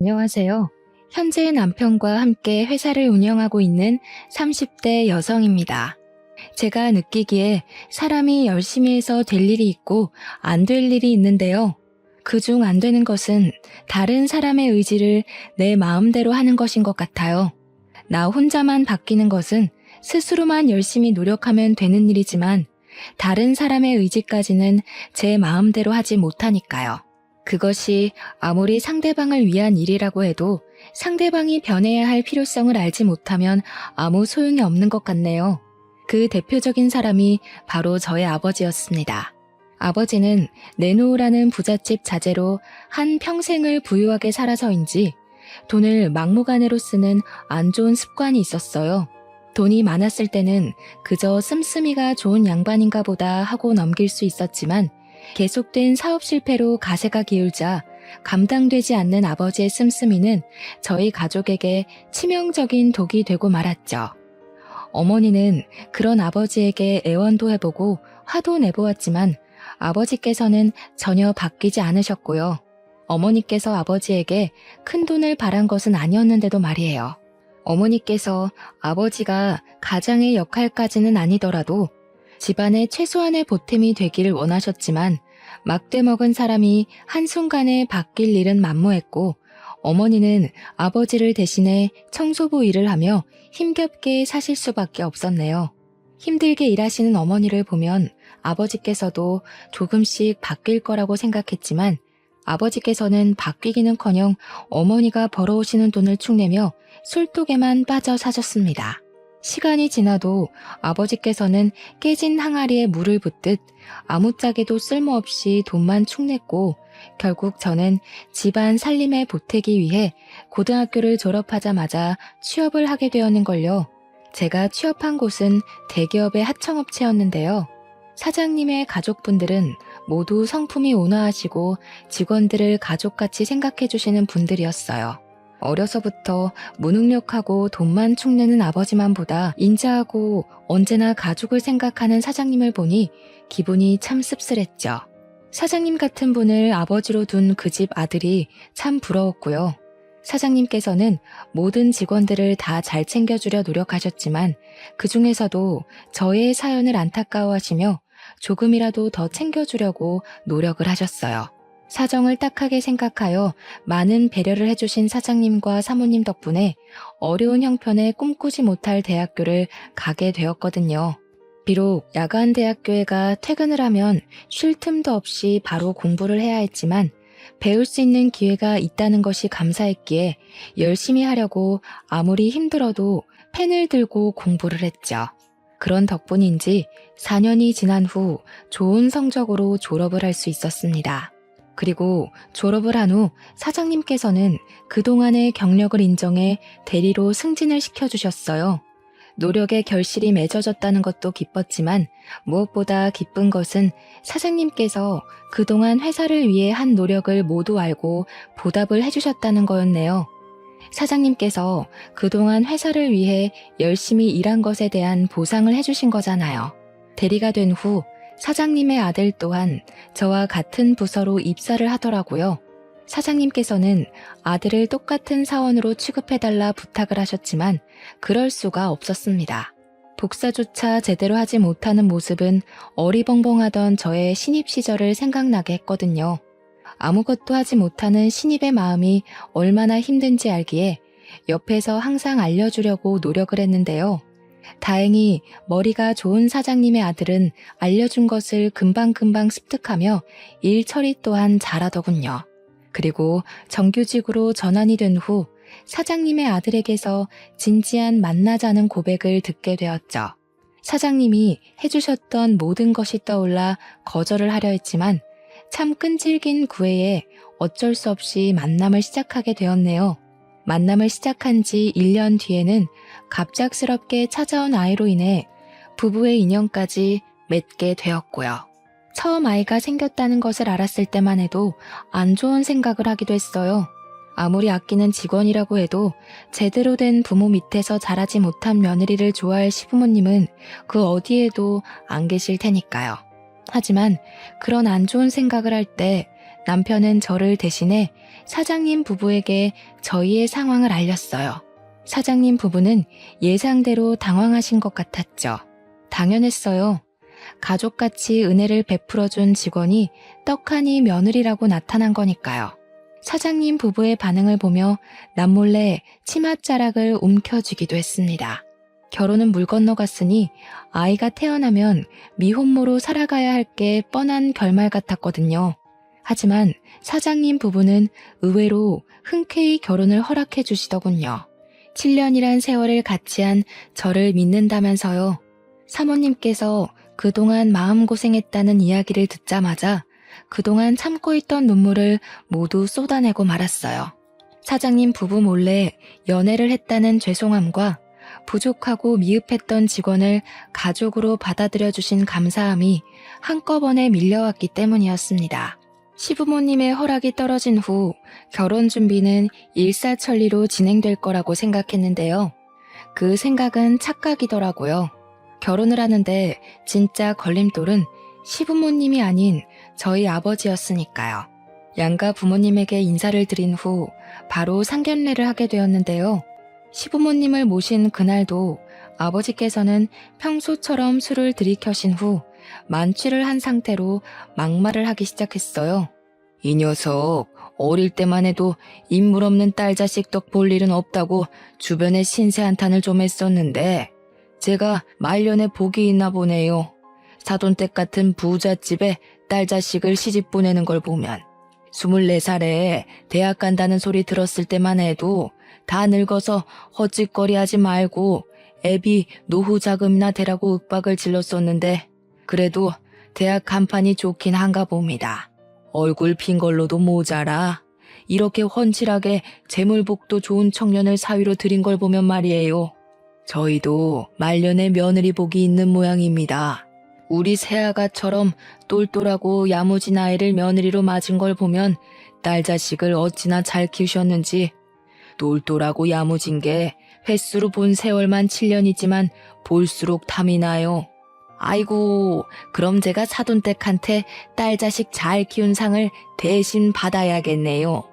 안녕하세요. 현재 남편과 함께 회사를 운영하고 있는 30대 여성입니다. 제가 느끼기에 사람이 열심히 해서 될 일이 있고 안 될 일이 있는데요. 그중 안 되는 것은 다른 사람의 의지를 내 마음대로 하는 것인 것 같아요. 나 혼자만 바뀌는 것은 스스로만 열심히 노력하면 되는 일이지만 다른 사람의 의지까지는 제 마음대로 하지 못하니까요. 그것이 아무리 상대방을 위한 일이라고 해도 상대방이 변해야 할 필요성을 알지 못하면 아무 소용이 없는 것 같네요. 그 대표적인 사람이 바로 저의 아버지였습니다. 아버지는 내놓으라는 부잣집 자제로 한 평생을 부유하게 살아서인지 돈을 막무가내로 쓰는 안 좋은 습관이 있었어요. 돈이 많았을 때는 그저 씀씀이가 좋은 양반인가 보다 하고 넘길 수 있었지만 계속된 사업 실패로 가세가 기울자 감당되지 않는 아버지의 씀씀이는 저희 가족에게 치명적인 독이 되고 말았죠. 어머니는 그런 아버지에게 애원도 해보고 화도 내보았지만 아버지께서는 전혀 바뀌지 않으셨고요. 어머니께서 아버지에게 큰 돈을 바란 것은 아니었는데도 말이에요. 어머니께서 아버지가 가장의 역할까지는 아니더라도 집안의 최소한의 보탬이 되기를 원하셨지만 막대 먹은 사람이 한순간에 바뀔 일은 만무했고 어머니는 아버지를 대신해 청소부 일을 하며 힘겹게 사실 수밖에 없었네요. 힘들게 일하시는 어머니를 보면 아버지께서도 조금씩 바뀔 거라고 생각했지만 아버지께서는 바뀌기는커녕 어머니가 벌어오시는 돈을 축내며 술독에만 빠져 사셨습니다. 시간이 지나도 아버지께서는 깨진 항아리에 물을 붓듯 아무짝에도 쓸모없이 돈만 축냈고 결국 저는 집안 살림에 보태기 위해 고등학교를 졸업하자마자 취업을 하게 되었는걸요. 제가 취업한 곳은 대기업의 하청업체였는데요. 사장님의 가족분들은 모두 성품이 온화하시고 직원들을 가족같이 생각해 주시는 분들이었어요. 어려서부터 무능력하고 돈만 축내는 아버지만 보다 인자하고 언제나 가족을 생각하는 사장님을 보니 기분이 참 씁쓸했죠. 사장님 같은 분을 아버지로 둔 그 집 아들이 참 부러웠고요. 사장님께서는 모든 직원들을 다 잘 챙겨주려 노력하셨지만 그 중에서도 저의 사연을 안타까워하시며 조금이라도 더 챙겨주려고 노력을 하셨어요. 사정을 딱하게 생각하여 많은 배려를 해주신 사장님과 사모님 덕분에 어려운 형편에 꿈꾸지 못할 대학교를 가게 되었거든요. 비록 야간 대학교에 가 퇴근을 하면 쉴 틈도 없이 바로 공부를 해야 했지만 배울 수 있는 기회가 있다는 것이 감사했기에 열심히 하려고 아무리 힘들어도 펜을 들고 공부를 했죠. 그런 덕분인지 4년이 지난 후 좋은 성적으로 졸업을 할 수 있었습니다. 그리고 졸업을 한 후 사장님께서는 그동안의 경력을 인정해 대리로 승진을 시켜주셨어요. 노력의 결실이 맺어졌다는 것도 기뻤지만 무엇보다 기쁜 것은 사장님께서 그동안 회사를 위해 한 노력을 모두 알고 보답을 해주셨다는 거였네요. 사장님께서 그동안 회사를 위해 열심히 일한 것에 대한 보상을 해주신 거잖아요. 대리가 된 후 사장님의 아들 또한 저와 같은 부서로 입사를 하더라고요. 사장님께서는 아들을 똑같은 사원으로 취급해달라 부탁을 하셨지만 그럴 수가 없었습니다. 복사조차 제대로 하지 못하는 모습은 어리벙벙하던 저의 신입 시절을 생각나게 했거든요. 아무것도 하지 못하는 신입의 마음이 얼마나 힘든지 알기에 옆에서 항상 알려주려고 노력을 했는데요. 다행히 머리가 좋은 사장님의 아들은 알려준 것을 금방금방 습득하며 일 처리 또한 잘하더군요. 그리고 정규직으로 전환이 된 후 사장님의 아들에게서 진지한 만나자는 고백을 듣게 되었죠. 사장님이 해주셨던 모든 것이 떠올라 거절을 하려 했지만 참 끈질긴 구애에 어쩔 수 없이 만남을 시작하게 되었네요. 만남을 시작한 지 1년 뒤에는 갑작스럽게 찾아온 아이로 인해 부부의 인연까지 맺게 되었고요. 처음 아이가 생겼다는 것을 알았을 때만 해도 안 좋은 생각을 하기도 했어요. 아무리 아끼는 직원이라고 해도 제대로 된 부모 밑에서 자라지 못한 며느리를 좋아할 시부모님은 그 어디에도 안 계실 테니까요. 하지만 그런 안 좋은 생각을 할 때 남편은 저를 대신해 사장님 부부에게 저희의 상황을 알렸어요. 사장님 부부는 예상대로 당황하신 것 같았죠. 당연했어요. 가족같이 은혜를 베풀어준 직원이 떡하니 며느리라고 나타난 거니까요. 사장님 부부의 반응을 보며 남몰래 치맛자락을 움켜쥐기도 했습니다. 결혼은 물 건너갔으니 아이가 태어나면 미혼모로 살아가야 할 게 뻔한 결말 같았거든요. 하지만 사장님 부부는 의외로 흔쾌히 결혼을 허락해 주시더군요. 7년이란 세월을 같이 한 저를 믿는다면서요. 사모님께서 그동안 마음고생했다는 이야기를 듣자마자 그동안 참고 있던 눈물을 모두 쏟아내고 말았어요. 사장님 부부 몰래 연애를 했다는 죄송함과 부족하고 미흡했던 직원을 가족으로 받아들여 주신 감사함이 한꺼번에 밀려왔기 때문이었습니다. 시부모님의 허락이 떨어진 후 결혼 준비는 일사천리로 진행될 거라고 생각했는데요. 그 생각은 착각이더라고요. 결혼을 하는데 진짜 걸림돌은 시부모님이 아닌 저희 아버지였으니까요. 양가 부모님에게 인사를 드린 후 바로 상견례를 하게 되었는데요. 시부모님을 모신 그날도 아버지께서는 평소처럼 술을 들이켜신 후 만취를 한 상태로 막말을 하기 시작했어요. 이 녀석 어릴 때만 해도 인물 없는 딸 자식 덕 볼 일은 없다고 주변에 신세 한탄을 좀 했었는데 제가 말년에 복이 있나 보네요. 사돈댁 같은 부잣집에 딸 자식을 시집 보내는 걸 보면 24살에 대학 간다는 소리 들었을 때만 해도 다 늙어서 헛짓거리 하지 말고 애비 노후 자금이나 대라고 윽박을 질렀었는데 그래도 대학 간판이 좋긴 한가 봅니다. 얼굴 핀 걸로도 모자라 이렇게 훤칠하게 재물복도 좋은 청년을 사위로 들인 걸 보면 말이에요. 저희도 말년에 며느리 복이 있는 모양입니다. 우리 새아가처럼 똘똘하고 야무진 아이를 며느리로 맞은 걸 보면 딸 자식을 어찌나 잘 키우셨는지. 똘똘하고 야무진 게 횟수로 본 세월만 7년이지만 볼수록 탐이 나요. 아이고, 그럼 제가 사돈댁한테 딸 자식 잘 키운 상을 대신 받아야겠네요.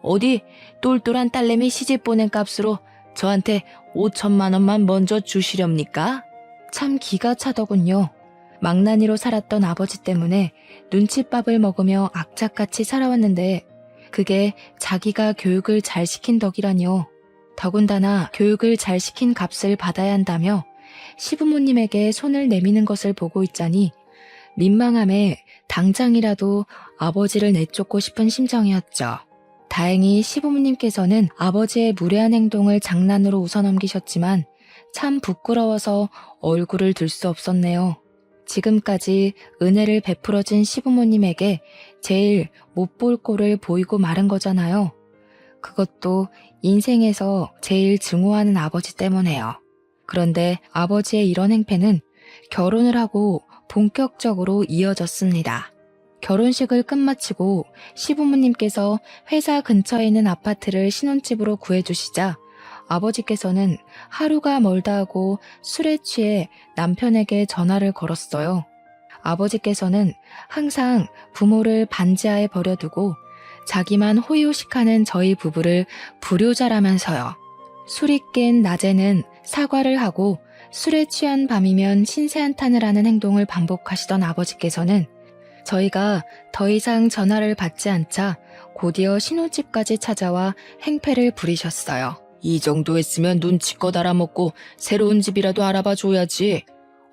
어디 똘똘한 딸내미 시집 보낸 값으로 저한테 5천만 원만 먼저 주시렵니까? 참 기가 차더군요. 망나니로 살았던 아버지 때문에 눈칫밥을 먹으며 악착같이 살아왔는데 그게 자기가 교육을 잘 시킨 덕이라뇨. 더군다나 교육을 잘 시킨 값을 받아야 한다며 시부모님에게 손을 내미는 것을 보고 있자니 민망함에 당장이라도 아버지를 내쫓고 싶은 심정이었죠. 다행히 시부모님께서는 아버지의 무례한 행동을 장난으로 웃어넘기셨지만 참 부끄러워서 얼굴을 들 수 없었네요. 지금까지 은혜를 베풀어준 시부모님에게 제일 못 볼 꼴을 보이고 마른 거잖아요. 그것도 인생에서 제일 증오하는 아버지 때문에요. 그런데 아버지의 이런 행패는 결혼을 하고 본격적으로 이어졌습니다. 결혼식을 끝마치고 시부모님께서 회사 근처에 있는 아파트를 신혼집으로 구해주시자 아버지께서는 하루가 멀다 하고 술에 취해 남편에게 전화를 걸었어요. 아버지께서는 항상 부모를 반지하에 버려두고 자기만 호의호식하는 저희 부부를 불효자라면서요. 술이 깬 낮에는 사과를 하고 술에 취한 밤이면 신세한탄을 하는 행동을 반복하시던 아버지께서는 저희가 더 이상 전화를 받지 않자 곧이어 신혼집까지 찾아와 행패를 부리셨어요. 이 정도 했으면 눈치껏 알아먹고 새로운 집이라도 알아봐 줘야지.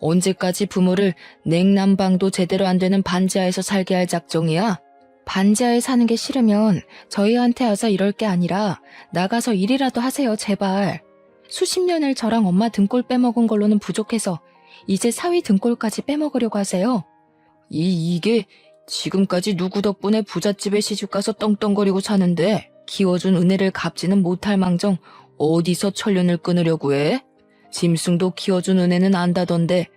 언제까지 부모를 냉난방도 제대로 안 되는 반지하에서 살게 할 작정이야? 반지하에 사는 게 싫으면 저희한테 와서 이럴 게 아니라 나가서 일이라도 하세요, 제발. 수십 년을 저랑 엄마 등골 빼먹은 걸로는 부족해서 이제 사위 등골까지 빼먹으려고 하세요. 이게 지금까지 누구 덕분에 부잣집에 시집가서 떵떵거리고 사는데 키워준 은혜를 갚지는 못할 망정 어디서 천련을 끊으려고 해? 짐승도 키워준 은혜는 안다던데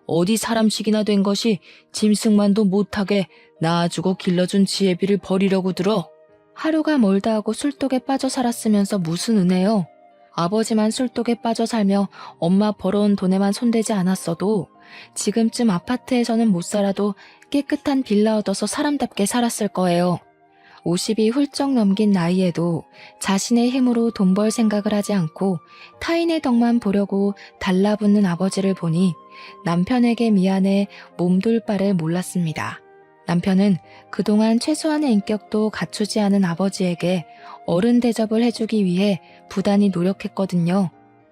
어디 사람식이나 된 것이 짐승만도 못하게 낳아주고 길러준 지혜비를 버리려고 들어? 하루가 멀다 하고 술독에 빠져 살았으면서 무슨 은혜요? 아버지만 술독에 빠져 살며 엄마 벌어온 돈에만 손대지 않았어도 지금쯤 아파트에서는 못 살아도 깨끗한 빌라 얻어서 사람답게 살았을 거예요. 50이 훌쩍 넘긴 나이에도 자신의 힘으로 돈 벌 생각을 하지 않고 타인의 덕만 보려고 달라붙는 아버지를 보니 남편에게 미안해 몸둘 바를 몰랐습니다. 남편은 그동안 최소한의 인격도 갖추지 않은 아버지에게 어른 대접을 해주기 위해 부단히 노력했거든요.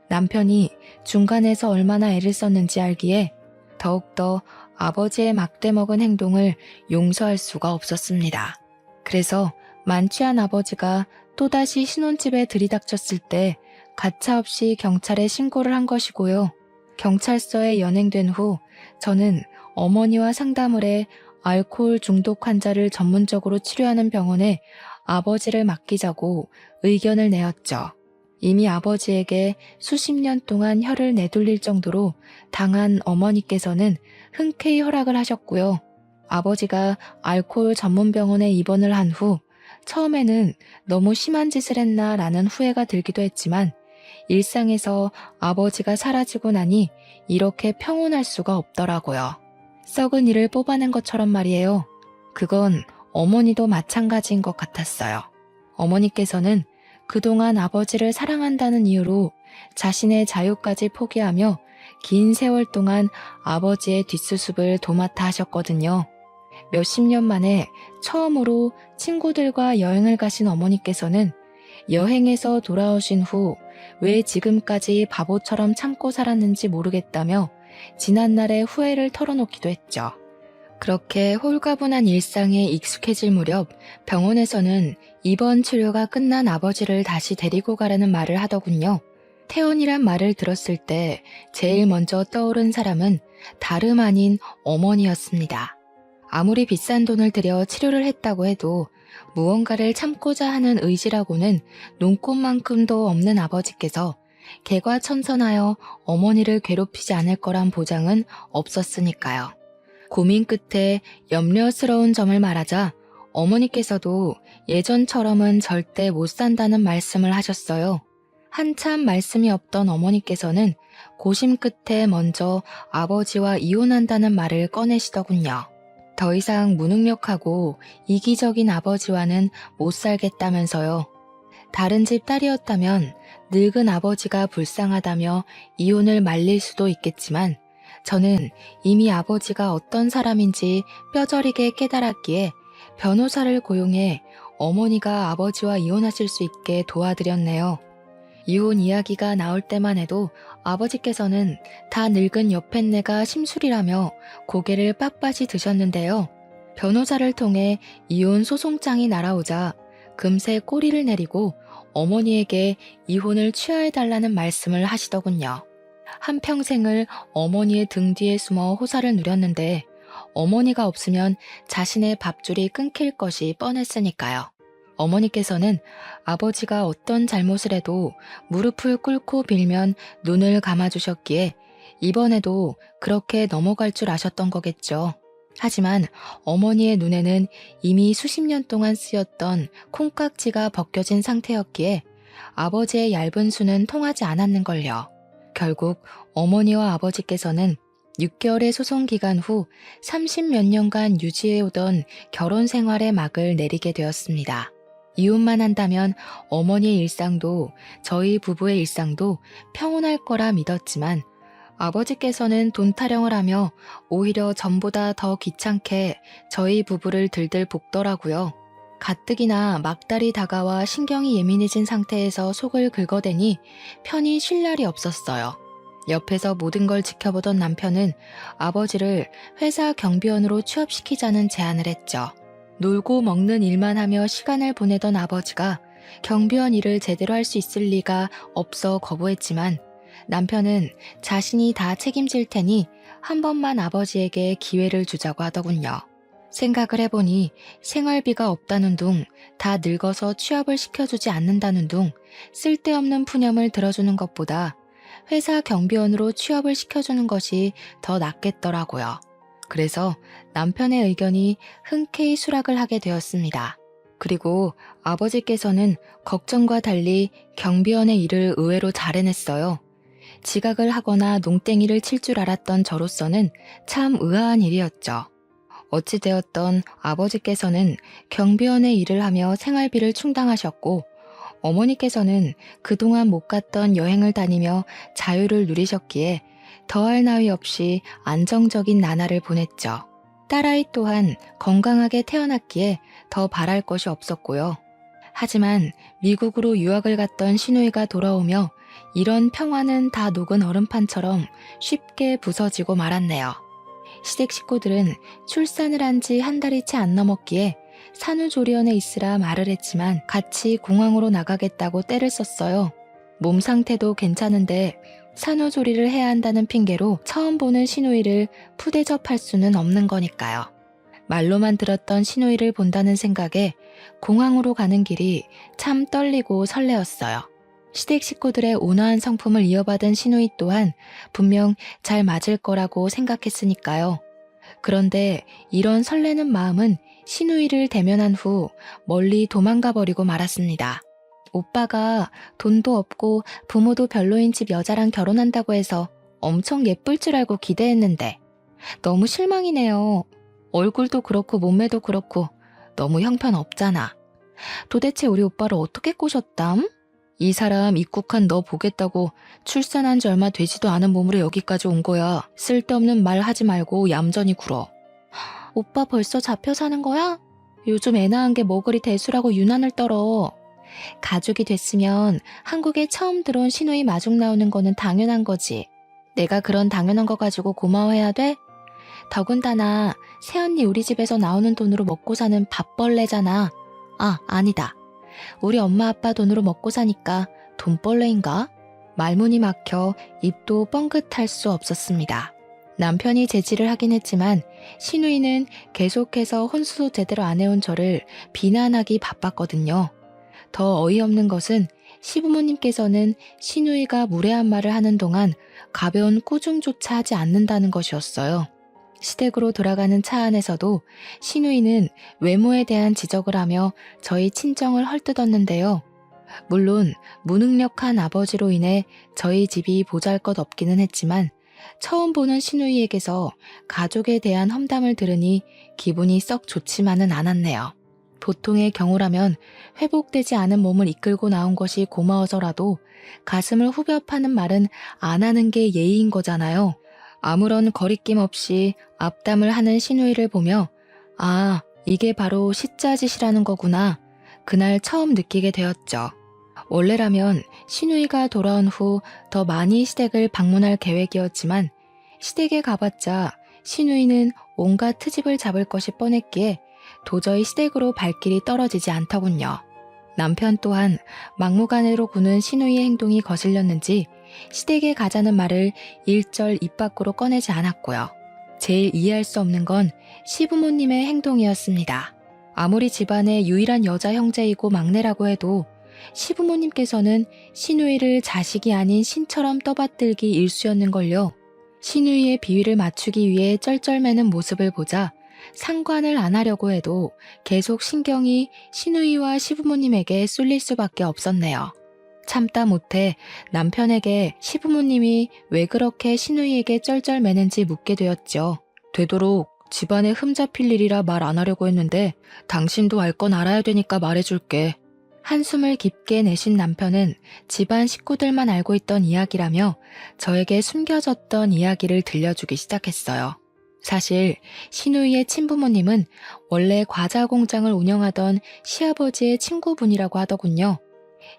남편이 중간에서 얼마나 애를 썼는지 알기에 더욱더 아버지의 막대먹은 행동을 용서할 수가 없었습니다. 그래서 만취한 아버지가 또다시 신혼집에 들이닥쳤을 때 가차없이 경찰에 신고를 한 것이고요. 경찰서에 연행된 후 저는 어머니와 상담을 해 알코올 중독 환자를 전문적으로 치료하는 병원에 아버지를 맡기자고 의견을 내었죠. 이미 아버지에게 수십 년 동안 혀를 내둘릴 정도로 당한 어머니께서는 흔쾌히 허락을 하셨고요. 아버지가 알코올 전문병원에 입원을 한 후 처음에는 너무 심한 짓을 했나 라는 후회가 들기도 했지만 일상에서 아버지가 사라지고 나니 이렇게 평온할 수가 없더라고요. 썩은 이를 뽑아낸 것처럼 말이에요. 그건 어머니도 마찬가지인 것 같았어요. 어머니께서는 그동안 아버지를 사랑한다는 이유로 자신의 자유까지 포기하며 긴 세월 동안 아버지의 뒷수습을 도맡아 하셨거든요. 몇십 년 만에 처음으로 친구들과 여행을 가신 어머니께서는 여행에서 돌아오신 후 왜 지금까지 바보처럼 참고 살았는지 모르겠다며 지난날의 후회를 털어놓기도 했죠. 그렇게 홀가분한 일상에 익숙해질 무렵 병원에서는 입원 치료가 끝난 아버지를 다시 데리고 가라는 말을 하더군요. 퇴원이란 말을 들었을 때 제일 먼저 떠오른 사람은 다름 아닌 어머니였습니다. 아무리 비싼 돈을 들여 치료를 했다고 해도 무언가를 참고자 하는 의지라고는 눈꼽만큼도 없는 아버지께서 개과천선하여 어머니를 괴롭히지 않을 거란 보장은 없었으니까요. 고민 끝에 염려스러운 점을 말하자 어머니께서도 예전처럼은 절대 못 산다는 말씀을 하셨어요. 한참 말씀이 없던 어머니께서는 고심 끝에 먼저 아버지와 이혼한다는 말을 꺼내시더군요. 더 이상 무능력하고 이기적인 아버지와는 못 살겠다면서요. 다른 집 딸이었다면 늙은 아버지가 불쌍하다며 이혼을 말릴 수도 있겠지만 저는 이미 아버지가 어떤 사람인지 뼈저리게 깨달았기에 변호사를 고용해 어머니가 아버지와 이혼하실 수 있게 도와드렸네요. 이혼 이야기가 나올 때만 해도 아버지께서는 다 늙은 여팻내가 심술이라며 고개를 빳빳이 드셨는데요. 변호사를 통해 이혼 소송장이 날아오자 금세 꼬리를 내리고 어머니에게 이혼을 취하해달라는 말씀을 하시더군요. 한평생을 어머니의 등 뒤에 숨어 호사를 누렸는데 어머니가 없으면 자신의 밥줄이 끊길 것이 뻔했으니까요. 어머니께서는 아버지가 어떤 잘못을 해도 무릎을 꿇고 빌면 눈을 감아주셨기에 이번에도 그렇게 넘어갈 줄 아셨던 거겠죠. 하지만 어머니의 눈에는 이미 수십 년 동안 쓰였던 콩깍지가 벗겨진 상태였기에 아버지의 얇은 수는 통하지 않았는걸요. 결국 어머니와 아버지께서는 6개월의 소송 기간 후 30몇 년간 유지해오던 결혼 생활의 막을 내리게 되었습니다. 이혼만 한다면 어머니의 일상도 저희 부부의 일상도 평온할 거라 믿었지만 아버지께서는 돈 타령을 하며 오히려 전보다 더 귀찮게 저희 부부를 들들 볶더라고요. 가뜩이나 막달이 다가와 신경이 예민해진 상태에서 속을 긁어대니 편히 쉴 날이 없었어요. 옆에서 모든 걸 지켜보던 남편은 아버지를 회사 경비원으로 취업시키자는 제안을 했죠. 놀고 먹는 일만 하며 시간을 보내던 아버지가 경비원 일을 제대로 할 수 있을 리가 없어 거부했지만 남편은 자신이 다 책임질 테니 한 번만 아버지에게 기회를 주자고 하더군요. 생각을 해보니 생활비가 없다는 둥, 다 늙어서 취업을 시켜주지 않는다는 둥, 쓸데없는 푸념을 들어주는 것보다 회사 경비원으로 취업을 시켜주는 것이 더 낫겠더라고요. 그래서 남편의 의견이 흔쾌히 수락을 하게 되었습니다. 그리고 아버지께서는 걱정과 달리 경비원의 일을 의외로 잘 해냈어요. 지각을 하거나 농땡이를 칠 줄 알았던 저로서는 참 의아한 일이었죠. 어찌되었던 아버지께서는 경비원의 일을 하며 생활비를 충당하셨고 어머니께서는 그동안 못 갔던 여행을 다니며 자유를 누리셨기에 더할 나위 없이 안정적인 나날을 보냈죠. 딸아이 또한 건강하게 태어났기에 더 바랄 것이 없었고요. 하지만 미국으로 유학을 갔던 시누이가 돌아오며 이런 평화는 다 녹은 얼음판처럼 쉽게 부서지고 말았네요. 시댁 식구들은 출산을 한 지 한 달이 채 안 넘었기에 산후조리원에 있으라 말을 했지만 같이 공항으로 나가겠다고 떼를 썼어요. 몸 상태도 괜찮은데 산후조리를 해야 한다는 핑계로 처음 보는 시누이를 푸대접할 수는 없는 거니까요. 말로만 들었던 시누이를 본다는 생각에 공항으로 가는 길이 참 떨리고 설레었어요. 시댁 식구들의 온화한 성품을 이어받은 시누이 또한 분명 잘 맞을 거라고 생각했으니까요. 그런데 이런 설레는 마음은 시누이를 대면한 후 멀리 도망가 버리고 말았습니다. 오빠가 돈도 없고 부모도 별로인 집 여자랑 결혼한다고 해서 엄청 예쁠 줄 알고 기대했는데 너무 실망이네요. 얼굴도 그렇고 몸매도 그렇고 너무 형편없잖아. 도대체 우리 오빠를 어떻게 꼬셨담? 이 사람 입국한 너 보겠다고 출산한 지 얼마 되지도 않은 몸으로 여기까지 온 거야. 쓸데없는 말 하지 말고 얌전히 굴어. 오빠 벌써 잡혀 사는 거야? 요즘 애 낳은 게 뭐 그리 대수라고 유난을 떨어. 가족이 됐으면 한국에 처음 들어온 시누이 마중 나오는 거는 당연한 거지. 내가 그런 당연한 거 가지고 고마워해야 돼? 더군다나 새언니 우리 집에서 나오는 돈으로 먹고 사는 밥벌레잖아. 아, 아니다. 우리 엄마 아빠 돈으로 먹고 사니까 돈벌레인가? 말문이 막혀 입도 뻥긋할 수 없었습니다. 남편이 제지를 하긴 했지만 시누이는 계속해서 혼수도 제대로 안 해온 저를 비난하기 바빴거든요. 더 어이없는 것은 시부모님께서는 시누이가 무례한 말을 하는 동안 가벼운 꾸중조차 하지 않는다는 것이었어요. 시댁으로 돌아가는 차 안에서도 시누이는 외모에 대한 지적을 하며 저희 친정을 헐뜯었는데요. 물론 무능력한 아버지로 인해 저희 집이 보잘것없기는 했지만 처음 보는 시누이에게서 가족에 대한 험담을 들으니 기분이 썩 좋지만은 않았네요. 보통의 경우라면 회복되지 않은 몸을 이끌고 나온 것이 고마워서라도 가슴을 후벼 파는 말은 안 하는 게 예의인 거잖아요. 아무런 거리낌 없이 앞담을 하는 시누이를 보며 아, 이게 바로 시짜짓이라는 거구나. 그날 처음 느끼게 되었죠. 원래라면 시누이가 돌아온 후 더 많이 시댁을 방문할 계획이었지만 시댁에 가봤자 시누이는 온갖 트집을 잡을 것이 뻔했기에 도저히 시댁으로 발길이 떨어지지 않더군요. 남편 또한 막무가내로 구는 시누이의 행동이 거슬렸는지 시댁에 가자는 말을 일절 입 밖으로 꺼내지 않았고요. 제일 이해할 수 없는 건 시부모님의 행동이었습니다. 아무리 집안의 유일한 여자 형제이고 막내라고 해도 시부모님께서는 시누이를 자식이 아닌 신처럼 떠받들기 일쑤였는걸요. 시누이의 비위를 맞추기 위해 쩔쩔매는 모습을 보자 상관을 안 하려고 해도 계속 신경이 시누이와 시부모님에게 쏠릴 수밖에 없었네요. 참다 못해 남편에게 시부모님이 왜 그렇게 시누이에게 쩔쩔매는지 묻게 되었죠. 되도록 집안에 흠 잡힐 일이라 말 안 하려고 했는데 당신도 알 건 알아야 되니까 말해줄게. 한숨을 깊게 내쉰 남편은 집안 식구들만 알고 있던 이야기라며 저에게 숨겨졌던 이야기를 들려주기 시작했어요. 사실 시누이의 친부모님은 원래 과자 공장을 운영하던 시아버지의 친구분이라고 하더군요.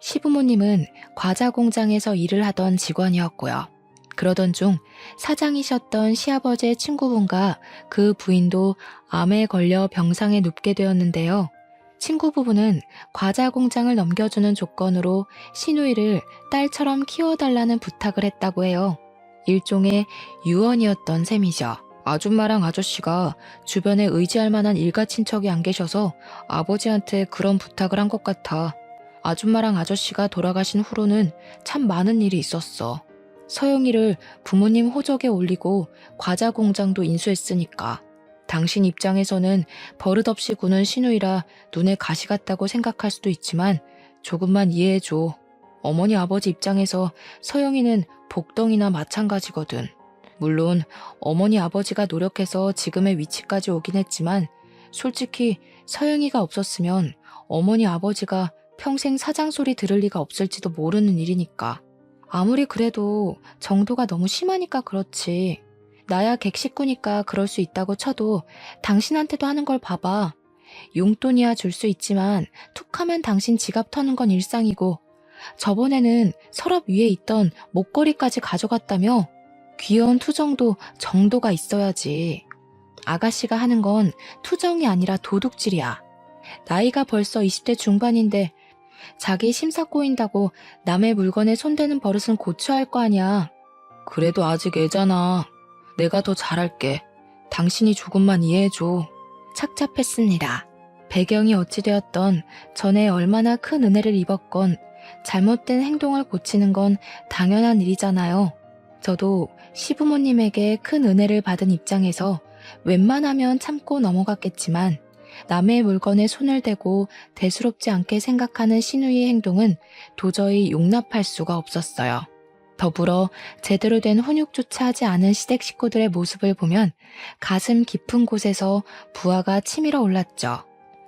시부모님은 과자 공장에서 일을 하던 직원이었고요. 그러던 중 사장이셨던 시아버지의 친구분과 그 부인도 암에 걸려 병상에 눕게 되었는데요. 친구 부부는 과자 공장을 넘겨주는 조건으로 시누이를 딸처럼 키워달라는 부탁을 했다고 해요. 일종의 유언이었던 셈이죠. 아줌마랑 아저씨가 주변에 의지할 만한 일가 친척이 안 계셔서 아버지한테 그런 부탁을 한 것 같아. 아줌마랑 아저씨가 돌아가신 후로는 참 많은 일이 있었어. 서영이를 부모님 호적에 올리고 과자 공장도 인수했으니까. 당신 입장에서는 버릇없이 구는 시누이라 눈에 가시 같다고 생각할 수도 있지만 조금만 이해해줘. 어머니 아버지 입장에서 서영이는 복덩이나 마찬가지거든. 물론 어머니 아버지가 노력해서 지금의 위치까지 오긴 했지만 솔직히 서영이가 없었으면 어머니 아버지가 평생 사장 소리 들을 리가 없을지도 모르는 일이니까. 아무리 그래도 정도가 너무 심하니까 그렇지. 나야 객식구니까 그럴 수 있다고 쳐도 당신한테도 하는 걸 봐봐. 용돈이야 줄 수 있지만 툭하면 당신 지갑 터는 건 일상이고 저번에는 서랍 위에 있던 목걸이까지 가져갔다며? 귀여운 투정도 정도가 있어야지. 아가씨가 하는 건 투정이 아니라 도둑질이야. 나이가 벌써 20대 중반인데 자기 심사 꼬인다고 남의 물건에 손대는 버릇은 고쳐야 할 거 아니야. 그래도 아직 애잖아. 내가 더 잘할게. 당신이 조금만 이해해줘. 착잡했습니다. 배경이 어찌되었던 전에 얼마나 큰 은혜를 입었건 잘못된 행동을 고치는 건 당연한 일이잖아요. 저도 시부모님에게 큰 은혜를 받은 입장에서 웬만하면 참고 넘어갔겠지만 남의 물건에 손을 대고 대수롭지 않게 생각하는 시누이의 행동은 도저히 용납할 수가 없었어요. 더불어 제대로 된 훈육조차 하지 않은 시댁 식구들의 모습을 보면 가슴 깊은 곳에서 부하가 치밀어 올랐죠.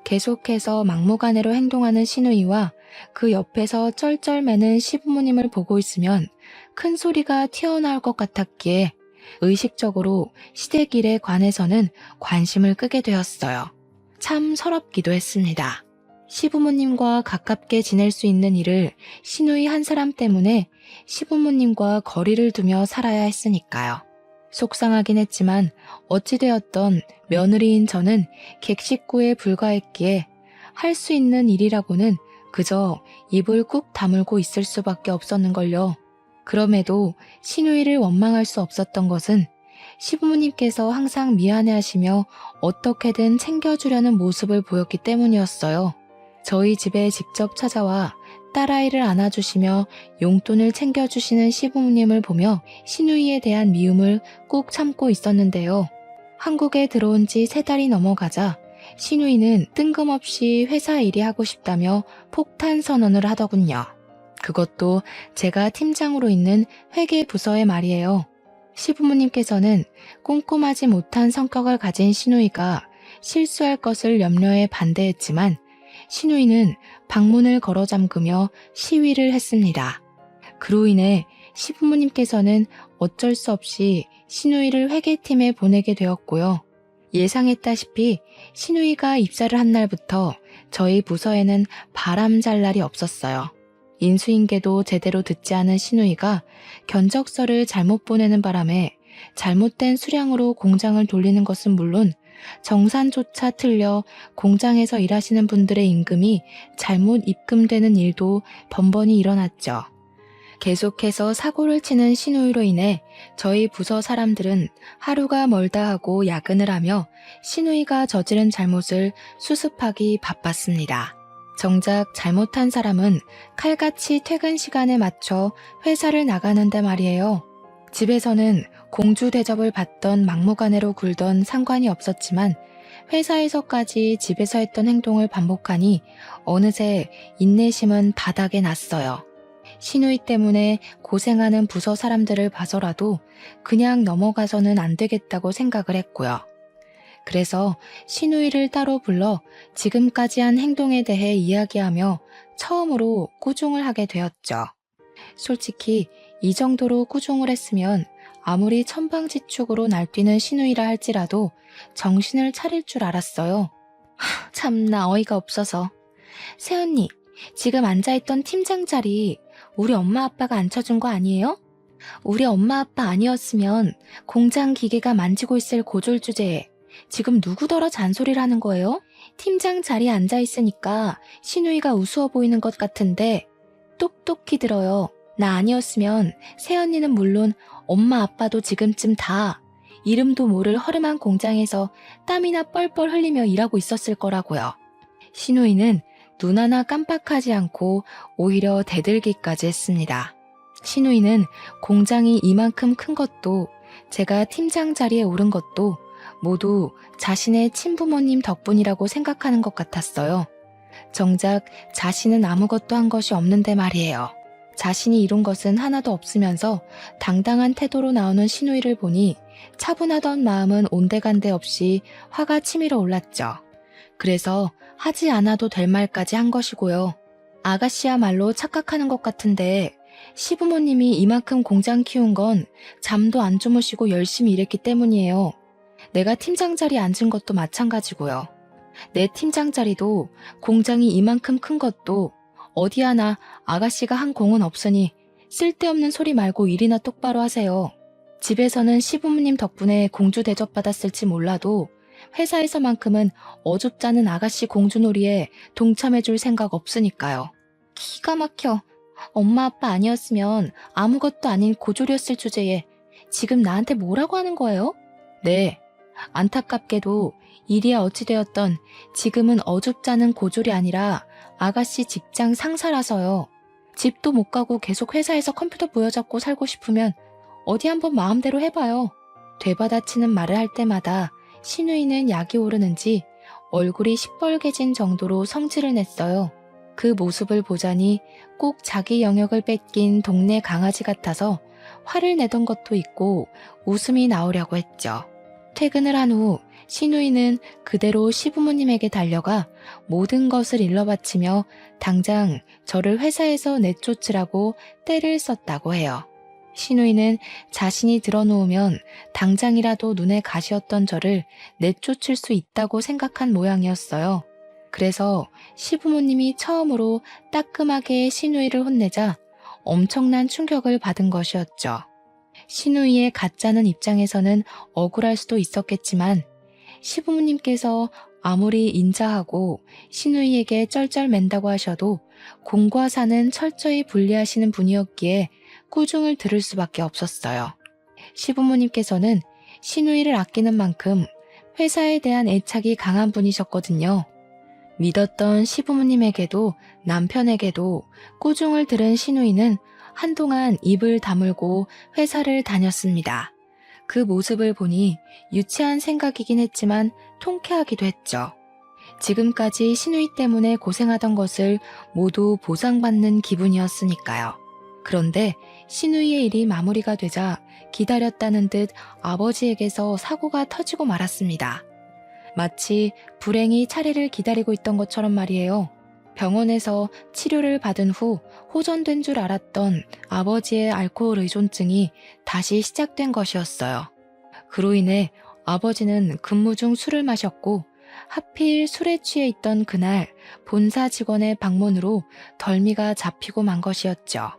계속해서 막무가내로 행동하는 시누이와 그 옆에서 쩔쩔매는 시부모님을 보고 있으면 큰 소리가 튀어나올 것 같았기에 의식적으로 시댁 일에 관해서는 관심을 끄게 되었어요. 참 서럽기도 했습니다. 시부모님과 가깝게 지낼 수 있는 일을 시누이 한 사람 때문에 시부모님과 거리를 두며 살아야 했으니까요. 속상하긴 했지만 어찌되었던 며느리인 저는 객식구에 불과했기에 할 수 있는 일이라고는 그저 입을 꾹 다물고 있을 수밖에 없었는걸요. 그럼에도 시누이를 원망할 수 없었던 것은 시부모님께서 항상 미안해하시며 어떻게든 챙겨주려는 모습을 보였기 때문이었어요. 저희 집에 직접 찾아와 딸아이를 안아주시며 용돈을 챙겨주시는 시부모님을 보며 시누이에 대한 미움을 꾹 참고 있었는데요. 한국에 들어온 지 3달이 넘어가자 시누이는 뜬금없이 회사 일이 하고 싶다며 폭탄 선언을 하더군요. 그것도 제가 팀장으로 있는 회계부서의 말이에요. 시부모님께서는 꼼꼼하지 못한 성격을 가진 시누이가 실수할 것을 염려해 반대했지만 시누이는 방문을 걸어 잠그며 시위를 했습니다. 그로 인해 시부모님께서는 어쩔 수 없이 시누이를 회계팀에 보내게 되었고요. 예상했다시피 시누이가 입사를 한 날부터 저희 부서에는 바람 잘 날이 없었어요. 인수인계도 제대로 듣지 않은 시누이가 견적서를 잘못 보내는 바람에 잘못된 수량으로 공장을 돌리는 것은 물론 정산조차 틀려 공장에서 일하시는 분들의 임금이 잘못 입금되는 일도 번번이 일어났죠. 계속해서 사고를 치는 시누이로 인해 저희 부서 사람들은 하루가 멀다 하고 야근을 하며 시누이가 저지른 잘못을 수습하기 바빴습니다. 정작 잘못한 사람은 칼같이 퇴근 시간에 맞춰 회사를 나가는데 말이에요. 집에서는 공주 대접을 받던 막무가내로 굴던 상관이 없었지만 회사에서까지 집에서 했던 행동을 반복하니 어느새 인내심은 바닥에 났어요. 시누이 때문에 고생하는 부서 사람들을 봐서라도 그냥 넘어가서는 안 되겠다고 생각을 했고요. 그래서 시누이를 따로 불러 지금까지 한 행동에 대해 이야기하며 처음으로 꾸중을 하게 되었죠. 솔직히 이 정도로 꾸중을 했으면 아무리 천방지축으로 날뛰는 시누이라 할지라도 정신을 차릴 줄 알았어요. 참나 어이가 없어서. 새언니, 지금 앉아있던 팀장 자리 우리 엄마 아빠가 앉혀준 거 아니에요? 우리 엄마 아빠 아니었으면 공장 기계가 만지고 있을 고졸 주제에 지금 누구더러 잔소리를 하는 거예요? 팀장 자리에 앉아있으니까 시누이가 우스워 보이는 것 같은데 똑똑히 들어요. 나 아니었으면 새언니는 물론 엄마 아빠도 지금쯤 다 이름도 모를 허름한 공장에서 땀이나 뻘뻘 흘리며 일하고 있었을 거라고요. 시누이는 눈 하나 깜빡하지 않고 오히려 대들기까지 했습니다. 시누이는 공장이 이만큼 큰 것도 제가 팀장 자리에 오른 것도 모두 자신의 친부모님 덕분이라고 생각하는 것 같았어요. 정작 자신은 아무것도 한 것이 없는데 말이에요. 자신이 이룬 것은 하나도 없으면서 당당한 태도로 나오는 시누이를 보니 차분하던 마음은 온데간데 없이 화가 치밀어 올랐죠. 그래서 하지 않아도 될 말까지 한 것이고요. 아가씨야말로 착각하는 것 같은데 시부모님이 이만큼 공장 키운 건 잠도 안 주무시고 열심히 일했기 때문이에요. 내가 팀장 자리에 앉은 것도 마찬가지고요. 내 팀장 자리도 공장이 이만큼 큰 것도 어디 하나 아가씨가 한 공은 없으니 쓸데없는 소리 말고 일이나 똑바로 하세요. 집에서는 시부모님 덕분에 공주 대접받았을지 몰라도 회사에서만큼은 어줍잖은 아가씨 공주놀이에 동참해줄 생각 없으니까요. 기가 막혀. 엄마 아빠 아니었으면 아무것도 아닌 고졸이었을 주제에 지금 나한테 뭐라고 하는 거예요? 네. 안타깝게도 일이야 어찌되었던 지금은 어줍잖은 고졸이 아니라 아가씨 직장 상사라서요. 집도 못 가고 계속 회사에서 컴퓨터 부여잡고 살고 싶으면 어디 한번 마음대로 해봐요. 되받아치는 말을 할 때마다 시누이는 약이 오르는지 얼굴이 시뻘개진 정도로 성질을 냈어요. 그 모습을 보자니 꼭 자기 영역을 뺏긴 동네 강아지 같아서 화를 내던 것도 있고 웃음이 나오려고 했죠. 퇴근을 한 후 시누이는 그대로 시부모님에게 달려가 모든 것을 일러바치며 당장 저를 회사에서 내쫓으라고 떼를 썼다고 해요. 시누이는 자신이 들어놓으면 당장이라도 눈에 가시었던 저를 내쫓을 수 있다고 생각한 모양이었어요. 그래서 시부모님이 처음으로 따끔하게 시누이를 혼내자 엄청난 충격을 받은 것이었죠. 시누이의 가짜는 입장에서는 억울할 수도 있었겠지만 시부모님께서 아무리 인자하고 시누이에게 쩔쩔맨다고 하셔도 공과 사는 철저히 분리하시는 분이었기에 꾸중을 들을 수밖에 없었어요. 시부모님께서는 시누이를 아끼는 만큼 회사에 대한 애착이 강한 분이셨거든요. 믿었던 시부모님에게도 남편에게도 꾸중을 들은 시누이는 한동안 입을 다물고 회사를 다녔습니다. 그 모습을 보니 유치한 생각이긴 했지만 통쾌하기도 했죠. 지금까지 시누이 때문에 고생하던 것을 모두 보상받는 기분이었으니까요. 그런데 시누이의 일이 마무리가 되자 기다렸다는 듯 아버지에게서 사고가 터지고 말았습니다. 마치 불행이 차례를 기다리고 있던 것처럼 말이에요. 병원에서 치료를 받은 후 호전된 줄 알았던 아버지의 알코올 의존증이 다시 시작된 것이었어요. 그로 인해 아버지는 근무 중 술을 마셨고 하필 술에 취해 있던 그날 본사 직원의 방문으로 덜미가 잡히고 만 것이었죠.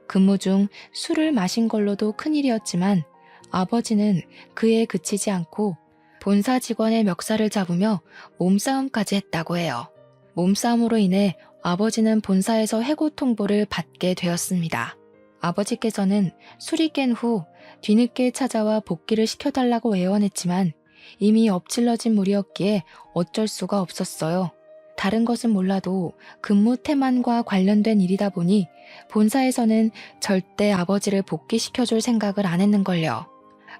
근무 중 술을 마신 걸로도 큰일이었지만 아버지는 그에 그치지 않고 본사 직원의 멱살을 잡으며 몸싸움까지 했다고 해요. 몸싸움으로 인해 아버지는 본사에서 해고 통보를 받게 되었습니다. 아버지께서는 술이 깬 후 뒤늦게 찾아와 복귀를 시켜달라고 애원했지만 이미 엎질러진 물이었기에 어쩔 수가 없었어요. 다른 것은 몰라도 근무 태만과 관련된 일이다 보니 본사에서는 절대 아버지를 복귀시켜줄 생각을 안 했는걸요.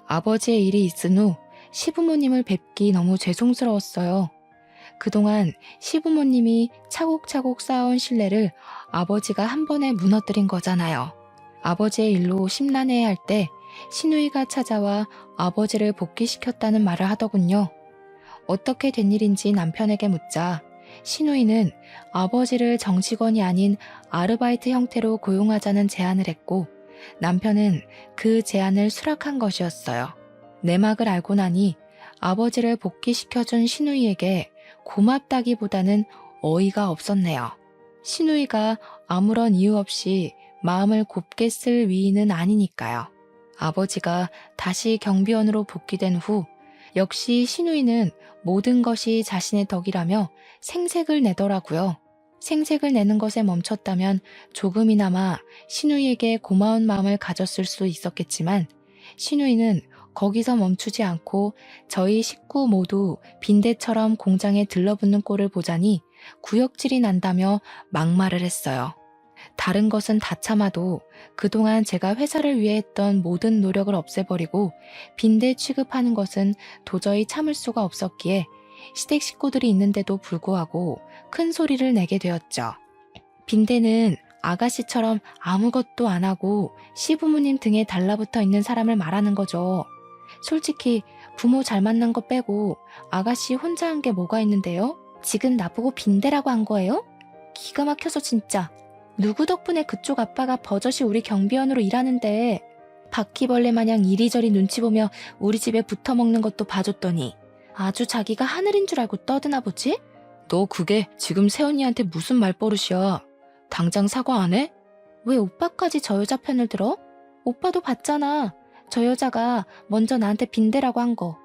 아버지의 일이 있은 후 시부모님을 뵙기 너무 죄송스러웠어요. 그동안 시부모님이 차곡차곡 쌓아온 신뢰를 아버지가 한 번에 무너뜨린 거잖아요. 아버지의 일로 심란해할 때 시누이가 찾아와 아버지를 복귀시켰다는 말을 하더군요. 어떻게 된 일인지 남편에게 묻자 시누이는 아버지를 정직원이 아닌 아르바이트 형태로 고용하자는 제안을 했고 남편은 그 제안을 수락한 것이었어요. 내막을 알고 나니 아버지를 복귀시켜준 시누이에게 고맙다기보다는 어이가 없었네요. 시누이가 아무런 이유 없이 마음을 곱게 쓸 위인은 아니니까요. 아버지가 다시 경비원으로 복귀된 후 역시 시누이는 모든 것이 자신의 덕이라며 생색을 내더라고요. 생색을 내는 것에 멈췄다면 조금이나마 시누이에게 고마운 마음을 가졌을 수 있었겠지만 시누이는 거기서 멈추지 않고 저희 식구 모두 빈대처럼 공장에 들러붙는 꼴을 보자니 구역질이 난다며 막말을 했어요. 다른 것은 다 참아도 그동안 제가 회사를 위해 했던 모든 노력을 없애버리고 빈대 취급하는 것은 도저히 참을 수가 없었기에 시댁 식구들이 있는데도 불구하고 큰 소리를 내게 되었죠. 빈대는 아가씨처럼 아무것도 안 하고 시부모님 등에 달라붙어 있는 사람을 말하는 거죠. 솔직히 부모 잘 만난 거 빼고 아가씨 혼자 한 게 뭐가 있는데요? 지금 나보고 빈대라고 한 거예요? 기가 막혀서 진짜. 누구 덕분에 그쪽 아빠가 버젓이 우리 경비원으로 일하는데 바퀴벌레 마냥 이리저리 눈치 보며 우리 집에 붙어먹는 것도 봐줬더니 아주 자기가 하늘인 줄 알고 떠드나 보지? 너 그게 지금 새언니한테 무슨 말버릇이야? 당장 사과 안 해? 왜 오빠까지 저 여자 편을 들어? 오빠도 봤잖아. 저 여자가 먼저 나한테 빈대라고 한 거.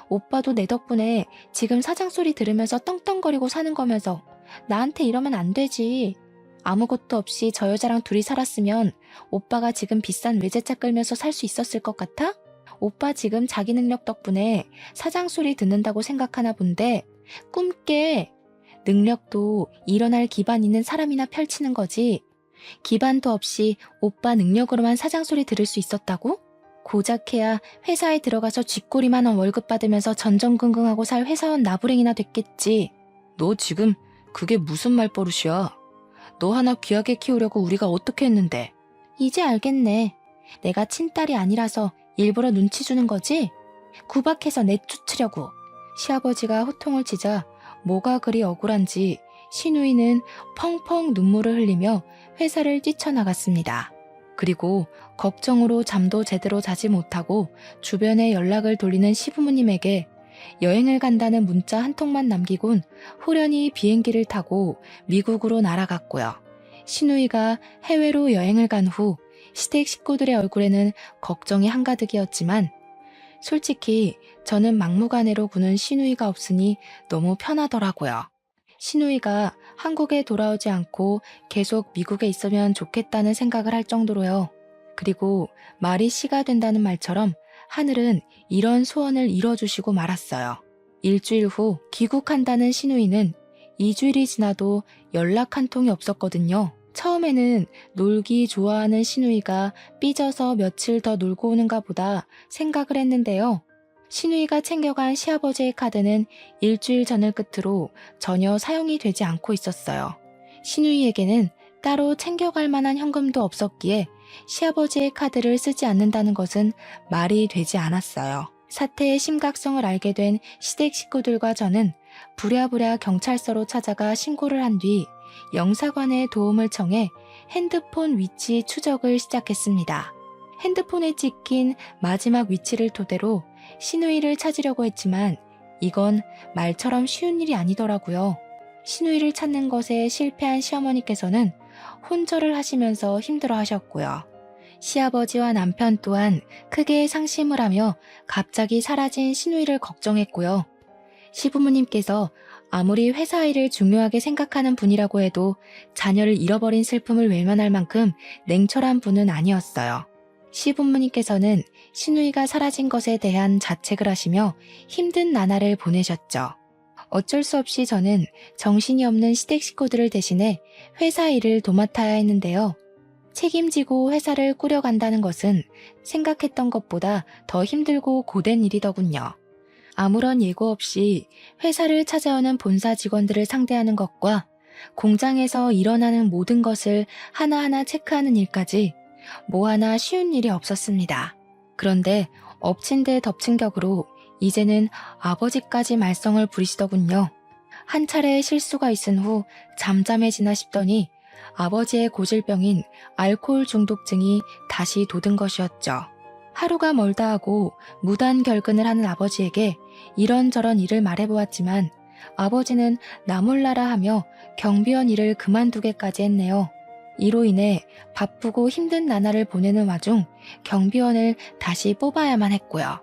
오빠도 내 덕분에 지금 사장 소리 들으면서 떵떵거리고 사는 거면서 나한테 이러면 안 되지. 아무것도 없이 저 여자랑 둘이 살았으면 오빠가 지금 비싼 외제차 끌면서 살 수 있었을 것 같아? 오빠 지금 자기 능력 덕분에 사장 소리 듣는다고 생각하나 본데 꿈깨. 능력도 일어날 기반 있는 사람이나 펼치는 거지. 기반도 없이 오빠 능력으로만 사장 소리 들을 수 있었다고? 고작해야 회사에 들어가서 쥐꼬리만 원 월급 받으면서 전전긍긍하고 살 회사원 나부랭이나 됐겠지. 너 지금 그게 무슨 말버릇이야? 너 하나 귀하게 키우려고 우리가 어떻게 했는데? 이제 알겠네. 내가 친딸이 아니라서 일부러 눈치 주는 거지? 구박해서 내쫓으려고. 시아버지가 호통을 치자 뭐가 그리 억울한지 신우이는 펑펑 눈물을 흘리며 회사를 뛰쳐나갔습니다. 그리고 걱정으로 잠도 제대로 자지 못하고 주변에 연락을 돌리는 시부모님에게 여행을 간다는 문자 한 통만 남기곤 호련히 비행기를 타고 미국으로 날아갔고요. 신우이가 해외로 여행을 간 후 시댁 식구들의 얼굴에는 걱정이 한가득이었지만 솔직히 저는 막무가내로 구는 신우이가 없으니 너무 편하더라고요. 신우이가 한국에 돌아오지 않고 계속 미국에 있으면 좋겠다는 생각을 할 정도로요. 그리고 말이 씨가 된다는 말처럼 하늘은 이런 소원을 이뤄주시고 말았어요. 일주일 후 귀국한다는 신우이는 2주일이 지나도 연락 한 통이 없었거든요. 처음에는 놀기 좋아하는 신우이가 삐져서 며칠 더 놀고 오는가 보다 생각을 했는데요. 신우이가 챙겨간 시아버지의 카드는 일주일 전을 끝으로 전혀 사용이 되지 않고 있었어요. 신우이에게는 따로 챙겨갈 만한 현금도 없었기에 시아버지의 카드를 쓰지 않는다는 것은 말이 되지 않았어요. 사태의 심각성을 알게 된 시댁 식구들과 저는 부랴부랴 경찰서로 찾아가 신고를 한 뒤 영사관의 도움을 청해 핸드폰 위치 추적을 시작했습니다. 핸드폰에 찍힌 마지막 위치를 토대로 신우이를 찾으려고 했지만 이건 말처럼 쉬운 일이 아니더라고요. 신우이를 찾는 것에 실패한 시어머니께서는 혼절을 하시면서 힘들어 하셨고요. 시아버지와 남편 또한 크게 상심을 하며 갑자기 사라진 신우이를 걱정했고요. 시부모님께서 아무리 회사 일을 중요하게 생각하는 분이라고 해도 자녀를 잃어버린 슬픔을 외면할 만큼 냉철한 분은 아니었어요. 시부모님께서는 신우이가 사라진 것에 대한 자책을 하시며 힘든 나날을 보내셨죠. 어쩔 수 없이 저는 정신이 없는 시댁 식구들을 대신해 회사 일을 도맡아야 했는데요. 책임지고 회사를 꾸려간다는 것은 생각했던 것보다 더 힘들고 고된 일이더군요. 아무런 예고 없이 회사를 찾아오는 본사 직원들을 상대하는 것과 공장에서 일어나는 모든 것을 하나하나 체크하는 일까지 뭐 하나 쉬운 일이 없었습니다. 그런데 엎친 데 덮친 격으로 이제는 아버지까지 말썽을 부리시더군요. 한 차례 실수가 있은 후 잠잠해지나 싶더니 아버지의 고질병인 알코올 중독증이 다시 돋은 것이었죠. 하루가 멀다 하고 무단 결근을 하는 아버지에게 이런저런 일을 말해보았지만 아버지는 나 몰라라 하며 경비원 일을 그만두게까지 했네요. 이로 인해 바쁘고 힘든 나날을 보내는 와중 경비원을 다시 뽑아야만 했고요.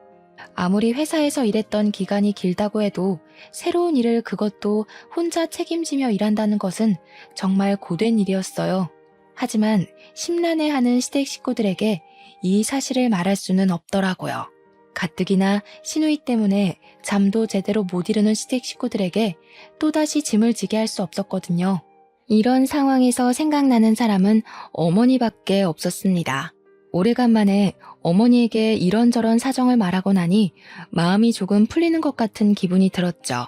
아무리 회사에서 일했던 기간이 길다고 해도 새로운 일을 그것도 혼자 책임지며 일한다는 것은 정말 고된 일이었어요. 하지만 심란해하는 시댁 식구들에게 이 사실을 말할 수는 없더라고요. 가뜩이나 신우이 때문에 잠도 제대로 못 이루는 시댁 식구들에게 또다시 짐을 지게 할 수 없었거든요. 이런 상황에서 생각나는 사람은 어머니밖에 없었습니다. 오래간만에 어머니에게 이런저런 사정을 말하고 나니 마음이 조금 풀리는 것 같은 기분이 들었죠.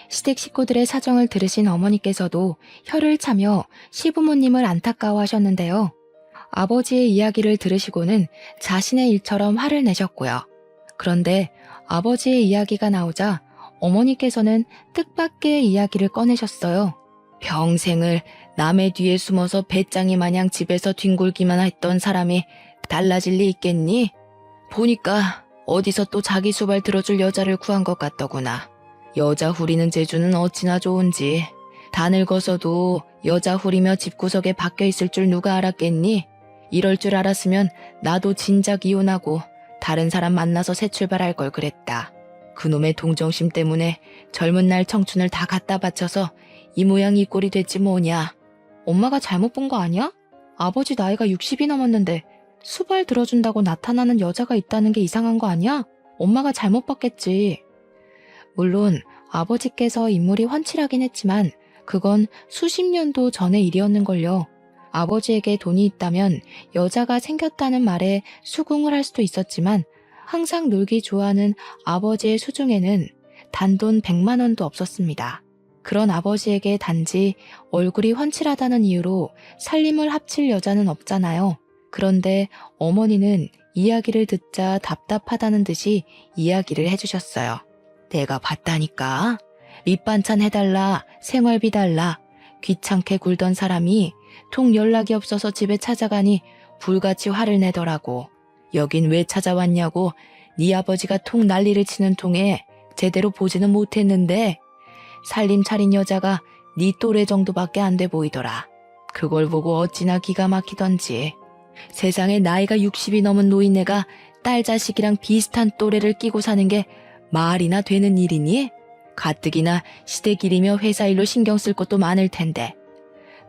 시댁 식구들의 사정을 들으신 어머니께서도 혀를 차며 시부모님을 안타까워하셨는데요. 아버지의 이야기를 들으시고는 자신의 일처럼 화를 내셨고요. 그런데 아버지의 이야기가 나오자 어머니께서는 뜻밖의 이야기를 꺼내셨어요. 평생을 남의 뒤에 숨어서 배짱이 마냥 집에서 뒹굴기만 했던 사람이 달라질 리 있겠니? 보니까 어디서 또 자기 수발 들어줄 여자를 구한 것 같더구나. 여자 후리는 재주는 어찌나 좋은지. 다 늙어서도 여자 후리며 집구석에 박혀 있을 줄 누가 알았겠니? 이럴 줄 알았으면 나도 진작 이혼하고 다른 사람 만나서 새 출발할 걸 그랬다. 그놈의 동정심 때문에 젊은 날 청춘을 다 갖다 바쳐서 이 모양 이 꼴이 됐지 뭐냐. 엄마가 잘못 본 거 아니야? 아버지 나이가 60이 넘었는데 수발 들어준다고 나타나는 여자가 있다는 게 이상한 거 아니야? 엄마가 잘못 봤겠지. 물론 아버지께서 인물이 훤칠하긴 했지만 그건 수십 년도 전의 일이었는걸요. 아버지에게 돈이 있다면 여자가 생겼다는 말에 수긍을 할 수도 있었지만 항상 놀기 좋아하는 아버지의 수중에는 단돈 100만 원도 없었습니다. 그런 아버지에게 단지 얼굴이 훤칠하다는 이유로 살림을 합칠 여자는 없잖아요. 그런데 어머니는 이야기를 듣자 답답하다는 듯이 이야기를 해주셨어요. 내가 봤다니까. 밑반찬 해달라, 생활비 달라. 귀찮게 굴던 사람이 통 연락이 없어서 집에 찾아가니 불같이 화를 내더라고. 여긴 왜 찾아왔냐고 네 아버지가 통 난리를 치는 통에 제대로 보지는 못했는데 살림 차린 여자가 네 또래 정도밖에 안 돼 보이더라. 그걸 보고 어찌나 기가 막히던지. 세상에 나이가 60이 넘은 노인네가 딸 자식이랑 비슷한 또래를 끼고 사는 게 말이나 되는 일이니? 가뜩이나 시댁 일이며 회사 일로 신경 쓸 것도 많을 텐데.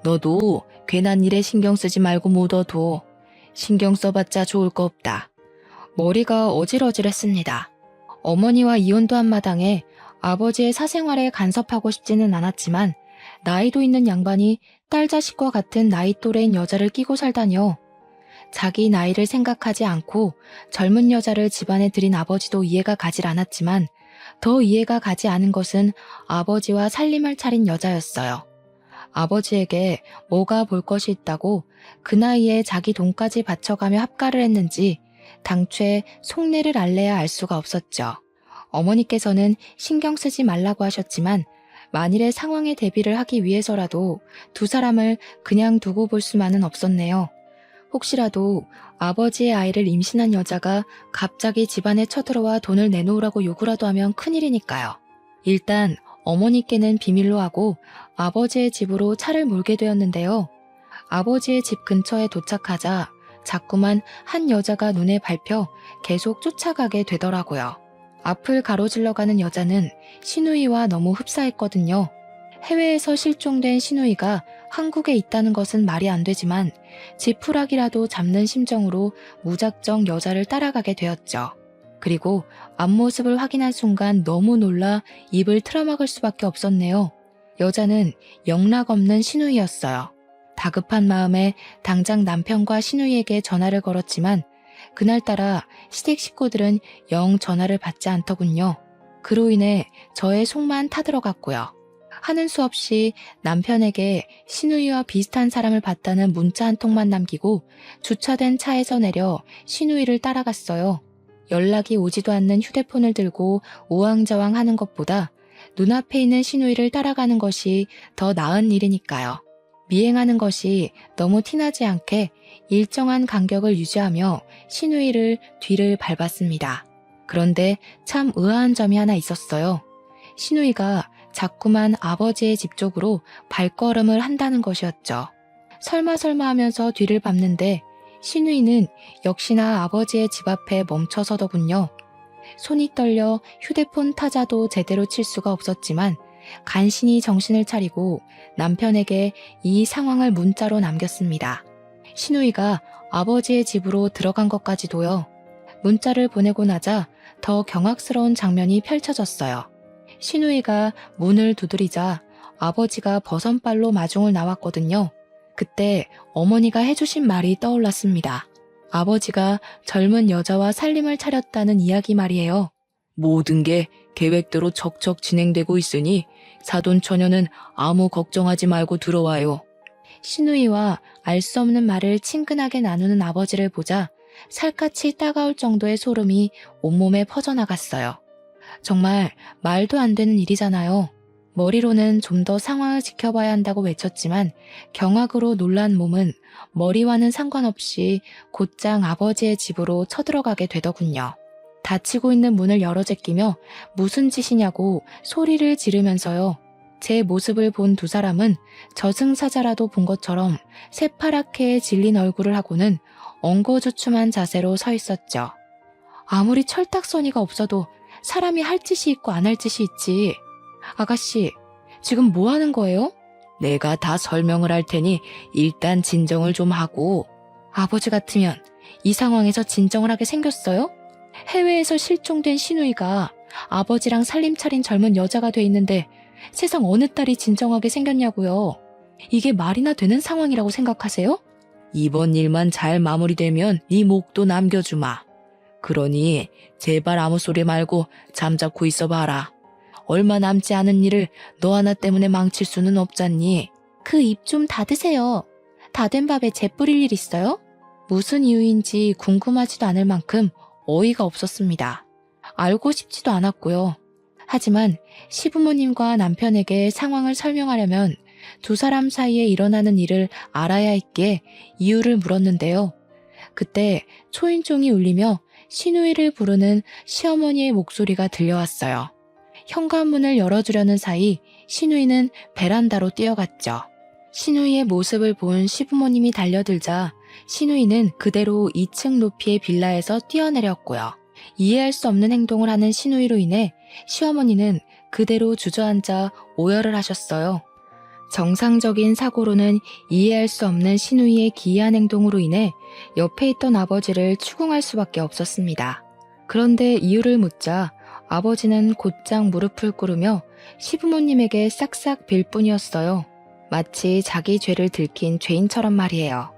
너도 괜한 일에 신경 쓰지 말고 묻어둬. 신경 써봤자 좋을 거 없다. 머리가 어질어질했습니다. 어머니와 이혼도 한 마당에 아버지의 사생활에 간섭하고 싶지는 않았지만 나이도 있는 양반이 딸 자식과 같은 나이 또래인 여자를 끼고 살다뇨. 자기 나이를 생각하지 않고 젊은 여자를 집안에 들인 아버지도 이해가 가질 않았지만 더 이해가 가지 않은 것은 아버지와 살림을 차린 여자였어요. 아버지에게 뭐가 볼 것이 있다고 그 나이에 자기 돈까지 바쳐가며 합가를 했는지 당최 속내를 알래야 알 수가 없었죠. 어머니께서는 신경 쓰지 말라고 하셨지만 만일의 상황에 대비를 하기 위해서라도 두 사람을 그냥 두고 볼 수만은 없었네요. 혹시라도 아버지의 아이를 임신한 여자가 갑자기 집안에 쳐들어와 돈을 내놓으라고 요구라도 하면 큰일이니까요. 일단 어머니께는 비밀로 하고 아버지의 집으로 차를 몰게 되었는데요. 아버지의 집 근처에 도착하자 자꾸만 한 여자가 눈에 밟혀 계속 쫓아가게 되더라고요. 앞을 가로질러 가는 여자는 시누이와 너무 흡사했거든요. 해외에서 실종된 시누이가 한국에 있다는 것은 말이 안 되지만 지푸라기라도 잡는 심정으로 무작정 여자를 따라가게 되었죠. 그리고 앞모습을 확인한 순간 너무 놀라 입을 틀어막을 수밖에 없었네요. 여자는 영락 없는 시누이였어요. 다급한 마음에 당장 남편과 시누이에게 전화를 걸었지만 그날따라 시댁 식구들은 영 전화를 받지 않더군요. 그로 인해 저의 속만 타들어갔고요. 하는 수 없이 남편에게 시누이와 비슷한 사람을 봤다는 문자 한 통만 남기고 주차된 차에서 내려 시누이를 따라갔어요. 연락이 오지도 않는 휴대폰을 들고 우왕좌왕 하는 것보다 눈앞에 있는 시누이를 따라가는 것이 더 나은 일이니까요. 미행하는 것이 너무 티나지 않게 일정한 간격을 유지하며 시누이를 뒤를 밟았습니다. 그런데 참 의아한 점이 하나 있었어요. 시누이가 자꾸만 아버지의 집 쪽으로 발걸음을 한다는 것이었죠. 설마 하면서 뒤를 밟는데 시누이는 역시나 아버지의 집 앞에 멈춰서더군요. 손이 떨려 휴대폰 타자도 제대로 칠 수가 없었지만 간신히 정신을 차리고 남편에게 이 상황을 문자로 남겼습니다. 시누이가 아버지의 집으로 들어간 것까지도요. 문자를 보내고 나자 더 경악스러운 장면이 펼쳐졌어요. 시누이가 문을 두드리자 아버지가 버선발로 마중을 나왔거든요. 그때 어머니가 해주신 말이 떠올랐습니다. 아버지가 젊은 여자와 살림을 차렸다는 이야기 말이에요. 모든 게 계획대로 척척 진행되고 있으니 사돈처녀는 아무 걱정하지 말고 들어와요. 신우이와 알 수 없는 말을 친근하게 나누는 아버지를 보자 살갗이 따가울 정도의 소름이 온몸에 퍼져나갔어요. 정말 말도 안 되는 일이잖아요. 머리로는 좀 더 상황을 지켜봐야 한다고 외쳤지만 경악으로 놀란 몸은 머리와는 상관없이 곧장 아버지의 집으로 쳐들어가게 되더군요. 닫히고 있는 문을 열어 제끼며 무슨 짓이냐고 소리를 지르면서요. 제 모습을 본 두 사람은 저승사자라도 본 것처럼 새파랗게 질린 얼굴을 하고는 엉거주춤한 자세로 서 있었죠. 아무리 철딱서니가 없어도 사람이 할 짓이 있고 안 할 짓이 있지. 아가씨, 지금 뭐 하는 거예요? 내가 다 설명을 할 테니 일단 진정을 좀 하고. 아버지 같으면 이 상황에서 진정을 하게 생겼어요? 해외에서 실종된 시누이가 아버지랑 살림 차린 젊은 여자가 돼 있는데 세상 어느 딸이 진정하게 생겼냐고요. 이게 말이나 되는 상황이라고 생각하세요? 이번 일만 잘 마무리되면 네 목도 남겨주마. 그러니 제발 아무 소리 말고 잠자코 있어봐라. 얼마 남지 않은 일을 너 하나 때문에 망칠 수는 없잖니. 그 입 좀 닫으세요. 다 된 밥에 재 뿌릴 일 있어요? 무슨 이유인지 궁금하지도 않을 만큼 어이가 없었습니다. 알고 싶지도 않았고요. 하지만 시부모님과 남편에게 상황을 설명하려면 두 사람 사이에 일어나는 일을 알아야 했기에 이유를 물었는데요. 그때 초인종이 울리며 시누이를 부르는 시어머니의 목소리가 들려왔어요. 현관문을 열어주려는 사이 시누이는 베란다로 뛰어갔죠. 시누이의 모습을 본 시부모님이 달려들자 시누이는 그대로 2층 높이의 빌라에서 뛰어내렸고요. 이해할 수 없는 행동을 하는 시누이로 인해 시어머니는 그대로 주저앉아 오열을 하셨어요. 정상적인 사고로는 이해할 수 없는 시누이의 기이한 행동으로 인해 옆에 있던 아버지를 추궁할 수밖에 없었습니다. 그런데 이유를 묻자 아버지는 곧장 무릎을 꿇으며 시부모님에게 싹싹 빌 뿐이었어요. 마치 자기 죄를 들킨 죄인처럼 말이에요.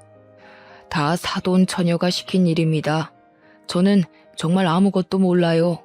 다 사돈 처녀가 시킨 일입니다. 저는 정말 아무것도 몰라요.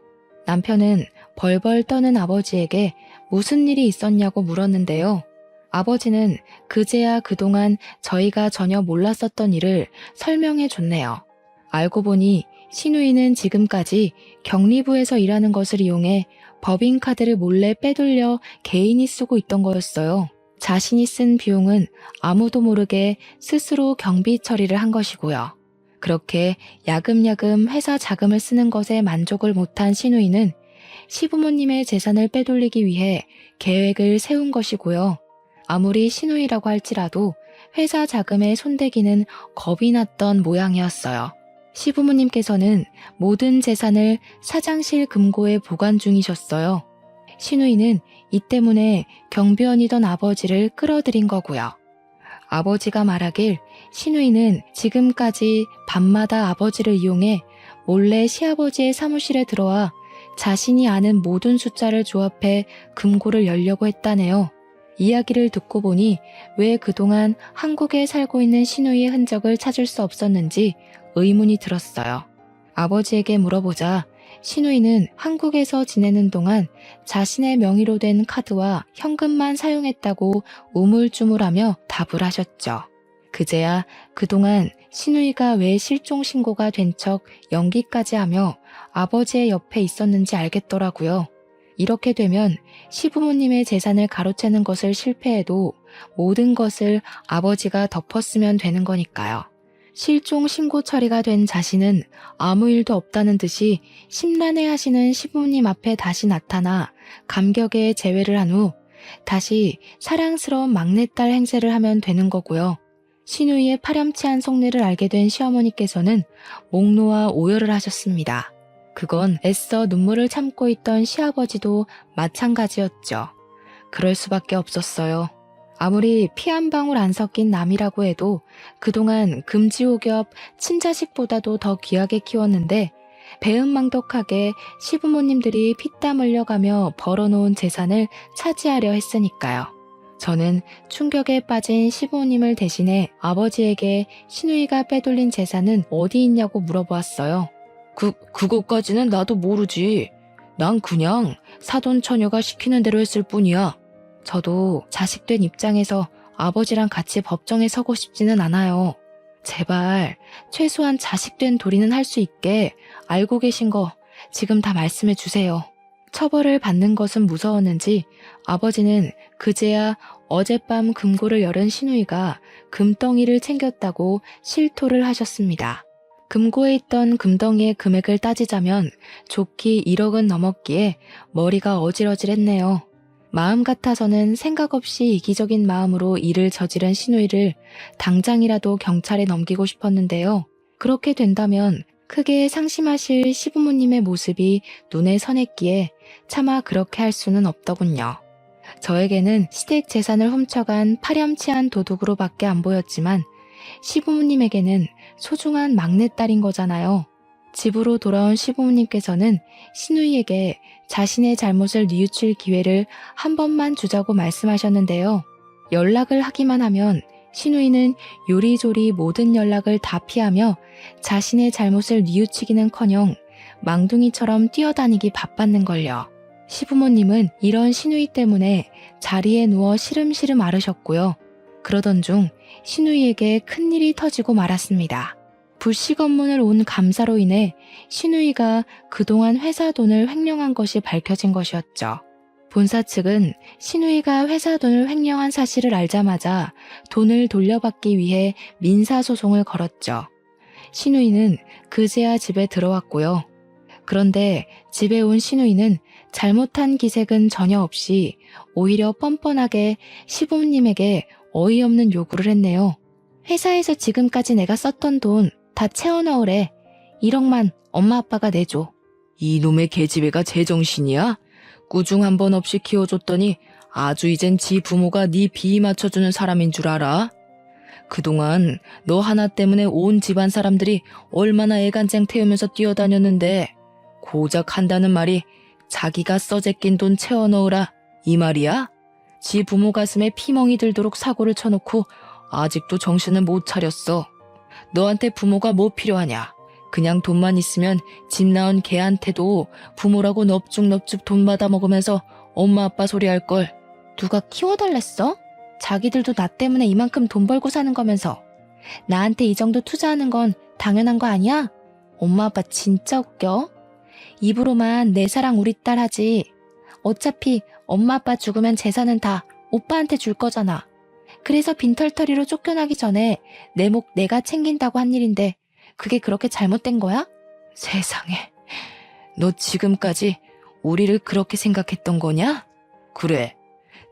남편은 벌벌 떠는 아버지에게 무슨 일이 있었냐고 물었는데요. 아버지는 그제야 그동안 저희가 전혀 몰랐었던 일을 설명해 줬네요. 알고 보니 시누이는 지금까지 격리부에서 일하는 것을 이용해 법인카드를 몰래 빼돌려 개인이 쓰고 있던 거였어요. 자신이 쓴 비용은 아무도 모르게 스스로 경비 처리를 한 것이고요. 그렇게 야금야금 회사 자금을 쓰는 것에 만족을 못한 시누이는 시부모님의 재산을 빼돌리기 위해 계획을 세운 것이고요. 아무리 시누이라고 할지라도 회사 자금에 손대기는 겁이 났던 모양이었어요. 시부모님께서는 모든 재산을 사장실 금고에 보관 중이셨어요. 시누이는 이 때문에 경비원이던 아버지를 끌어들인 거고요. 아버지가 말하길 시누이는 지금까지 밤마다 아버지를 이용해 몰래 시아버지의 사무실에 들어와 자신이 아는 모든 숫자를 조합해 금고를 열려고 했다네요. 이야기를 듣고 보니 왜 그동안 한국에 살고 있는 시누이의 흔적을 찾을 수 없었는지 의문이 들었어요. 아버지에게 물어보자 시누이는 한국에서 지내는 동안 자신의 명의로 된 카드와 현금만 사용했다고 우물쭈물하며 답을 하셨죠. 그제야 그동안 시누이가 왜 실종 신고가 된 척 연기까지 하며 아버지의 옆에 있었는지 알겠더라고요. 이렇게 되면 시부모님의 재산을 가로채는 것을 실패해도 모든 것을 아버지가 덮었으면 되는 거니까요. 실종 신고 처리가 된 자신은 아무 일도 없다는 듯이 심란해하시는 시부모님 앞에 다시 나타나 감격에 제외를 한 후 다시 사랑스러운 막내딸 행세를 하면 되는 거고요. 시누이의 파렴치한 속내를 알게 된 시어머니께서는 목 놓아 오열을 하셨습니다. 그건 애써 눈물을 참고 있던 시아버지도 마찬가지였죠. 그럴 수밖에 없었어요. 아무리 피 한 방울 안 섞인 남이라고 해도 그동안 금지옥엽 친자식보다도 더 귀하게 키웠는데 배은망덕하게 시부모님들이 피땀 흘려가며 벌어놓은 재산을 차지하려 했으니까요. 저는 충격에 빠진 시부모님을 대신해 아버지에게 시누이가 빼돌린 재산은 어디 있냐고 물어보았어요. 그것까지는 나도 모르지. 난 그냥 사돈 처녀가 시키는 대로 했을 뿐이야. 저도 자식된 입장에서 아버지랑 같이 법정에 서고 싶지는 않아요. 제발 최소한 자식된 도리는 할 수 있게 알고 계신 거 지금 다 말씀해 주세요. 처벌을 받는 것은 무서웠는지 아버지는 그제야 어젯밤 금고를 열은 시누이가 금덩이를 챙겼다고 실토를 하셨습니다. 금고에 있던 금덩이의 금액을 따지자면 좋기 1억은 넘었기에 머리가 어질어질했네요. 마음 같아서는 생각 없이 이기적인 마음으로 일을 저지른 시누이를 당장이라도 경찰에 넘기고 싶었는데요. 그렇게 된다면 크게 상심하실 시부모님의 모습이 눈에 선했기에 차마 그렇게 할 수는 없더군요. 저에게는 시댁 재산을 훔쳐간 파렴치한 도둑으로밖에 안 보였지만 시부모님에게는 소중한 막내딸인 거잖아요. 집으로 돌아온 시부모님께서는 시누이에게 자신의 잘못을 뉘우칠 기회를 한 번만 주자고 말씀하셨는데요. 연락을 하기만 하면 시누이는 요리조리 모든 연락을 다 피하며 자신의 잘못을 뉘우치기는커녕 망둥이처럼 뛰어다니기 바빴는걸요. 시부모님은 이런 시누이 때문에 자리에 누워 시름시름 앓으셨고요. 그러던 중 시누이에게 큰일이 터지고 말았습니다. 불씨 검문을 온 감사로 인해 시누이가 그동안 회사 돈을 횡령한 것이 밝혀진 것이었죠. 본사 측은 시누이가 회사 돈을 횡령한 사실을 알자마자 돈을 돌려받기 위해 민사소송을 걸었죠. 시누이는 그제야 집에 들어왔고요. 그런데 집에 온 시누이는 잘못한 기색은 전혀 없이 오히려 뻔뻔하게 시부모님에게 어이없는 요구를 했네요. 회사에서 지금까지 내가 썼던 돈 다 채워넣으래. 1억만 엄마 아빠가 내줘. 이놈의 계집애가 제정신이야? 꾸중 한 번 없이 키워줬더니 아주 이젠 지 부모가 네 비위 맞춰주는 사람인 줄 알아? 그동안 너 하나 때문에 온 집안 사람들이 얼마나 애간장 태우면서 뛰어다녔는데 고작 한다는 말이 자기가 써제낀 돈 채워넣으라 이 말이야? 지 부모 가슴에 피멍이 들도록 사고를 쳐놓고 아직도 정신을 못 차렸어. 너한테 부모가 뭐 필요하냐? 그냥 돈만 있으면 집 나온 걔한테도 부모라고 넙죽넙죽 돈 받아 먹으면서 엄마 아빠 소리 할걸. 누가 키워달랬어? 자기들도 나 때문에 이만큼 돈 벌고 사는 거면서 나한테 이 정도 투자하는 건 당연한 거 아니야? 엄마 아빠 진짜 웃겨. 입으로만 내 사랑 우리 딸 하지. 어차피 엄마 아빠 죽으면 재산은 다 오빠한테 줄 거잖아. 그래서 빈털터리로 쫓겨나기 전에 내 목 내가 챙긴다고 한 일인데 그게 그렇게 잘못된 거야? 세상에, 너 지금까지 우리를 그렇게 생각했던 거냐? 그래,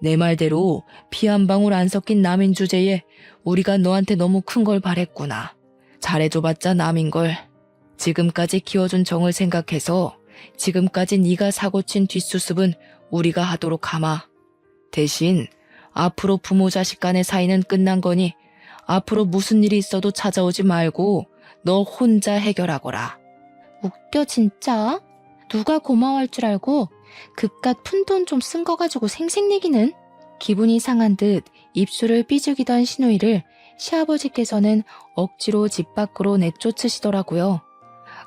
내 말대로 피 한 방울 안 섞인 남인 주제에 우리가 너한테 너무 큰 걸 바랬구나. 잘해줘봤자 남인걸. 지금까지 키워준 정을 생각해서 지금까지 네가 사고친 뒷수습은 우리가 하도록 하마. 대신 앞으로 부모 자식 간의 사이는 끝난 거니 앞으로 무슨 일이 있어도 찾아오지 말고 너 혼자 해결하거라. 웃겨 진짜. 누가 고마워할 줄 알고 그깟 푼돈 좀 쓴 거 가지고 생색내기는. 기분이 상한 듯 입술을 삐죽이던 시누이를 시아버지께서는 억지로 집 밖으로 내쫓으시더라고요.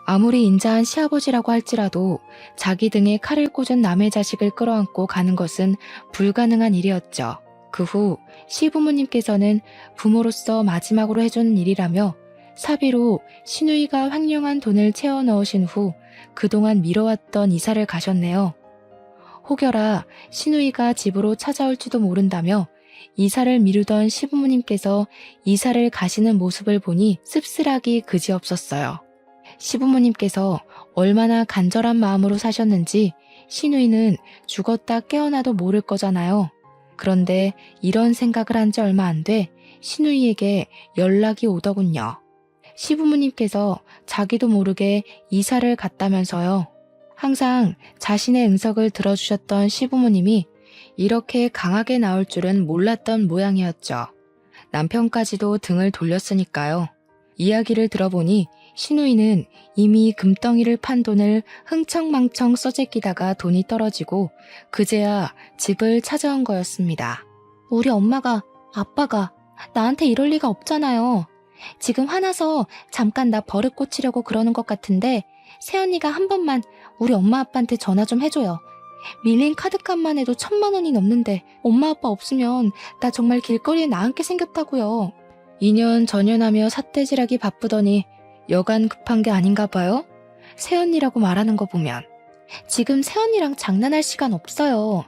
아무리 인자한 시아버지라고 할지라도 자기 등에 칼을 꽂은 남의 자식을 끌어안고 가는 것은 불가능한 일이었죠. 그 후 시부모님께서는 부모로서 마지막으로 해주는 일이라며 사비로 시누이가 횡령한 돈을 채워 넣으신 후 그동안 미뤄왔던 이사를 가셨네요. 혹여라 시누이가 집으로 찾아올지도 모른다며 이사를 미루던 시부모님께서 이사를 가시는 모습을 보니 씁쓸하기 그지없었어요. 시부모님께서 얼마나 간절한 마음으로 사셨는지 시누이는 죽었다 깨어나도 모를 거잖아요. 그런데 이런 생각을 한 지 얼마 안 돼 시누이에게 연락이 오더군요. 시부모님께서 자기도 모르게 이사를 갔다면서요. 항상 자신의 응석을 들어주셨던 시부모님이 이렇게 강하게 나올 줄은 몰랐던 모양이었죠. 남편까지도 등을 돌렸으니까요. 이야기를 들어보니 시누이는 이미 금덩이를 판 돈을 흥청망청 써제끼다가 돈이 떨어지고 그제야 집을 찾아온 거였습니다. 우리 엄마가, 아빠가 나한테 이럴 리가 없잖아요. 지금 화나서 잠깐 나 버릇 고치려고 그러는 것 같은데 새언니가 한 번만 우리 엄마 아빠한테 전화 좀 해줘요. 밀린 카드값만 해도 1,000만 원이 넘는데 엄마 아빠 없으면 나 정말 길거리에 나앉게 생겼다고요. 2년 전연하며 삿대질하기 바쁘더니 여간 급한 게 아닌가 봐요? 새언니라고 말하는 거 보면. 지금 새언니랑 장난할 시간 없어요.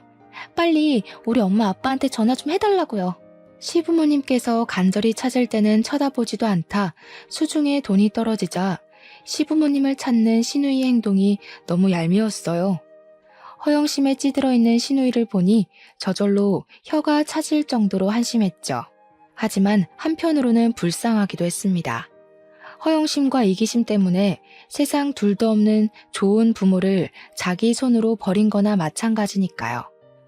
빨리 우리 엄마 아빠한테 전화 좀 해달라고요. 시부모님께서 간절히 찾을 때는 쳐다보지도 않다 수중에 돈이 떨어지자 시부모님을 찾는 신우이의 행동이 너무 얄미웠어요. 허영심에 찌들어 있는 신우이를 보니 저절로 혀가 차질 정도로 한심했죠. 하지만 한편으로는 불쌍하기도 했습니다. 허영심과 이기심 때문에 세상 둘도 없는 좋은 부모를 자기 손으로 버린 거나 마찬가지니까요.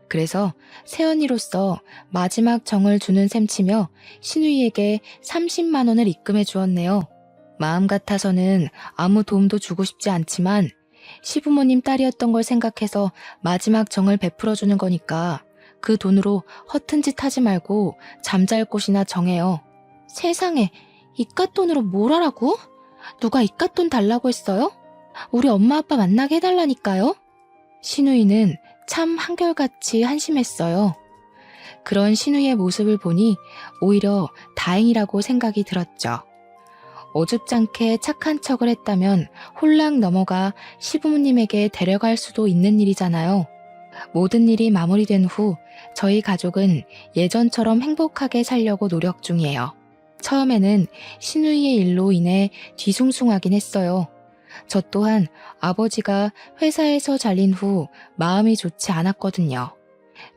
그래서 새언니로서 마지막 정을 주는 셈치며 신우이에게 30만 원을 입금해 주었네요. 마음 같아서는 아무 도움도 주고 싶지 않지만 시부모님 딸이었던 걸 생각해서 마지막 정을 베풀어 주는 거니까 그 돈으로 허튼 짓 하지 말고 잠잘 곳이나 정해요. 세상에, 이깟돈으로 뭘 하라고? 누가 이깟돈 달라고 했어요? 우리 엄마 아빠 만나게 해달라니까요. 신우이는 참 한결같이 한심했어요. 그런 신우이의 모습을 보니 오히려 다행이라고 생각이 들었죠. 어줍잖게 착한 척을 했다면 홀랑 넘어가 시부모님에게 데려갈 수도 있는 일이잖아요. 모든 일이 마무리된 후 저희 가족은 예전처럼 행복하게 살려고 노력 중이에요. 처음에는 신우이의 일로 인해 뒤숭숭하긴 했어요. 저 또한 아버지가 회사에서 잘린 후 마음이 좋지 않았거든요.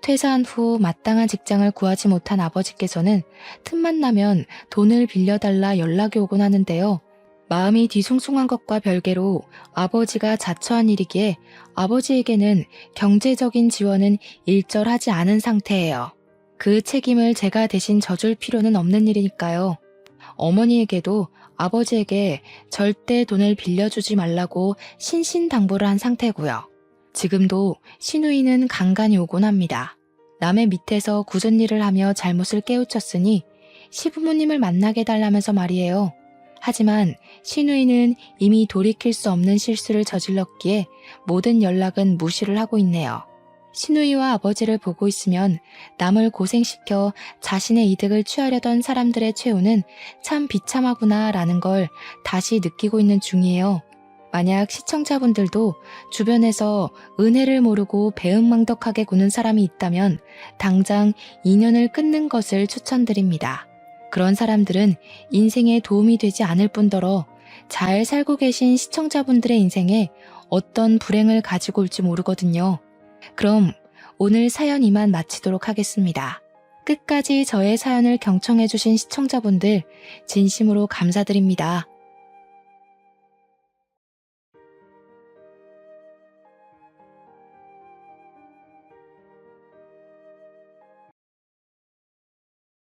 퇴사한 후 마땅한 직장을 구하지 못한 아버지께서는 틈만 나면 돈을 빌려달라 연락이 오곤 하는데요. 마음이 뒤숭숭한 것과 별개로 아버지가 자처한 일이기에 아버지에게는 경제적인 지원은 일절하지 않은 상태예요. 그 책임을 제가 대신 져줄 필요는 없는 일이니까요. 어머니에게도 아버지에게 절대 돈을 빌려주지 말라고 신신당부를 한 상태고요. 지금도 신우이는 간간히 오곤 합니다. 남의 밑에서 굳은 일을 하며 잘못을 깨우쳤으니 시부모님을 만나게 해달라면서 말이에요. 하지만 신우이는 이미 돌이킬 수 없는 실수를 저질렀기에 모든 연락은 무시를 하고 있네요. 신우이와 아버지를 보고 있으면 남을 고생시켜 자신의 이득을 취하려던 사람들의 최후는 참 비참하구나 라는 걸 다시 느끼고 있는 중이에요. 만약 시청자분들도 주변에서 은혜를 모르고 배은망덕하게 구는 사람이 있다면 당장 인연을 끊는 것을 추천드립니다. 그런 사람들은 인생에 도움이 되지 않을 뿐더러 잘 살고 계신 시청자분들의 인생에 어떤 불행을 가지고 올지 모르거든요. 그럼 오늘 사연 이만 마치도록 하겠습니다. 끝까지 저의 사연을 경청해주신 시청자분들 진심으로 감사드립니다.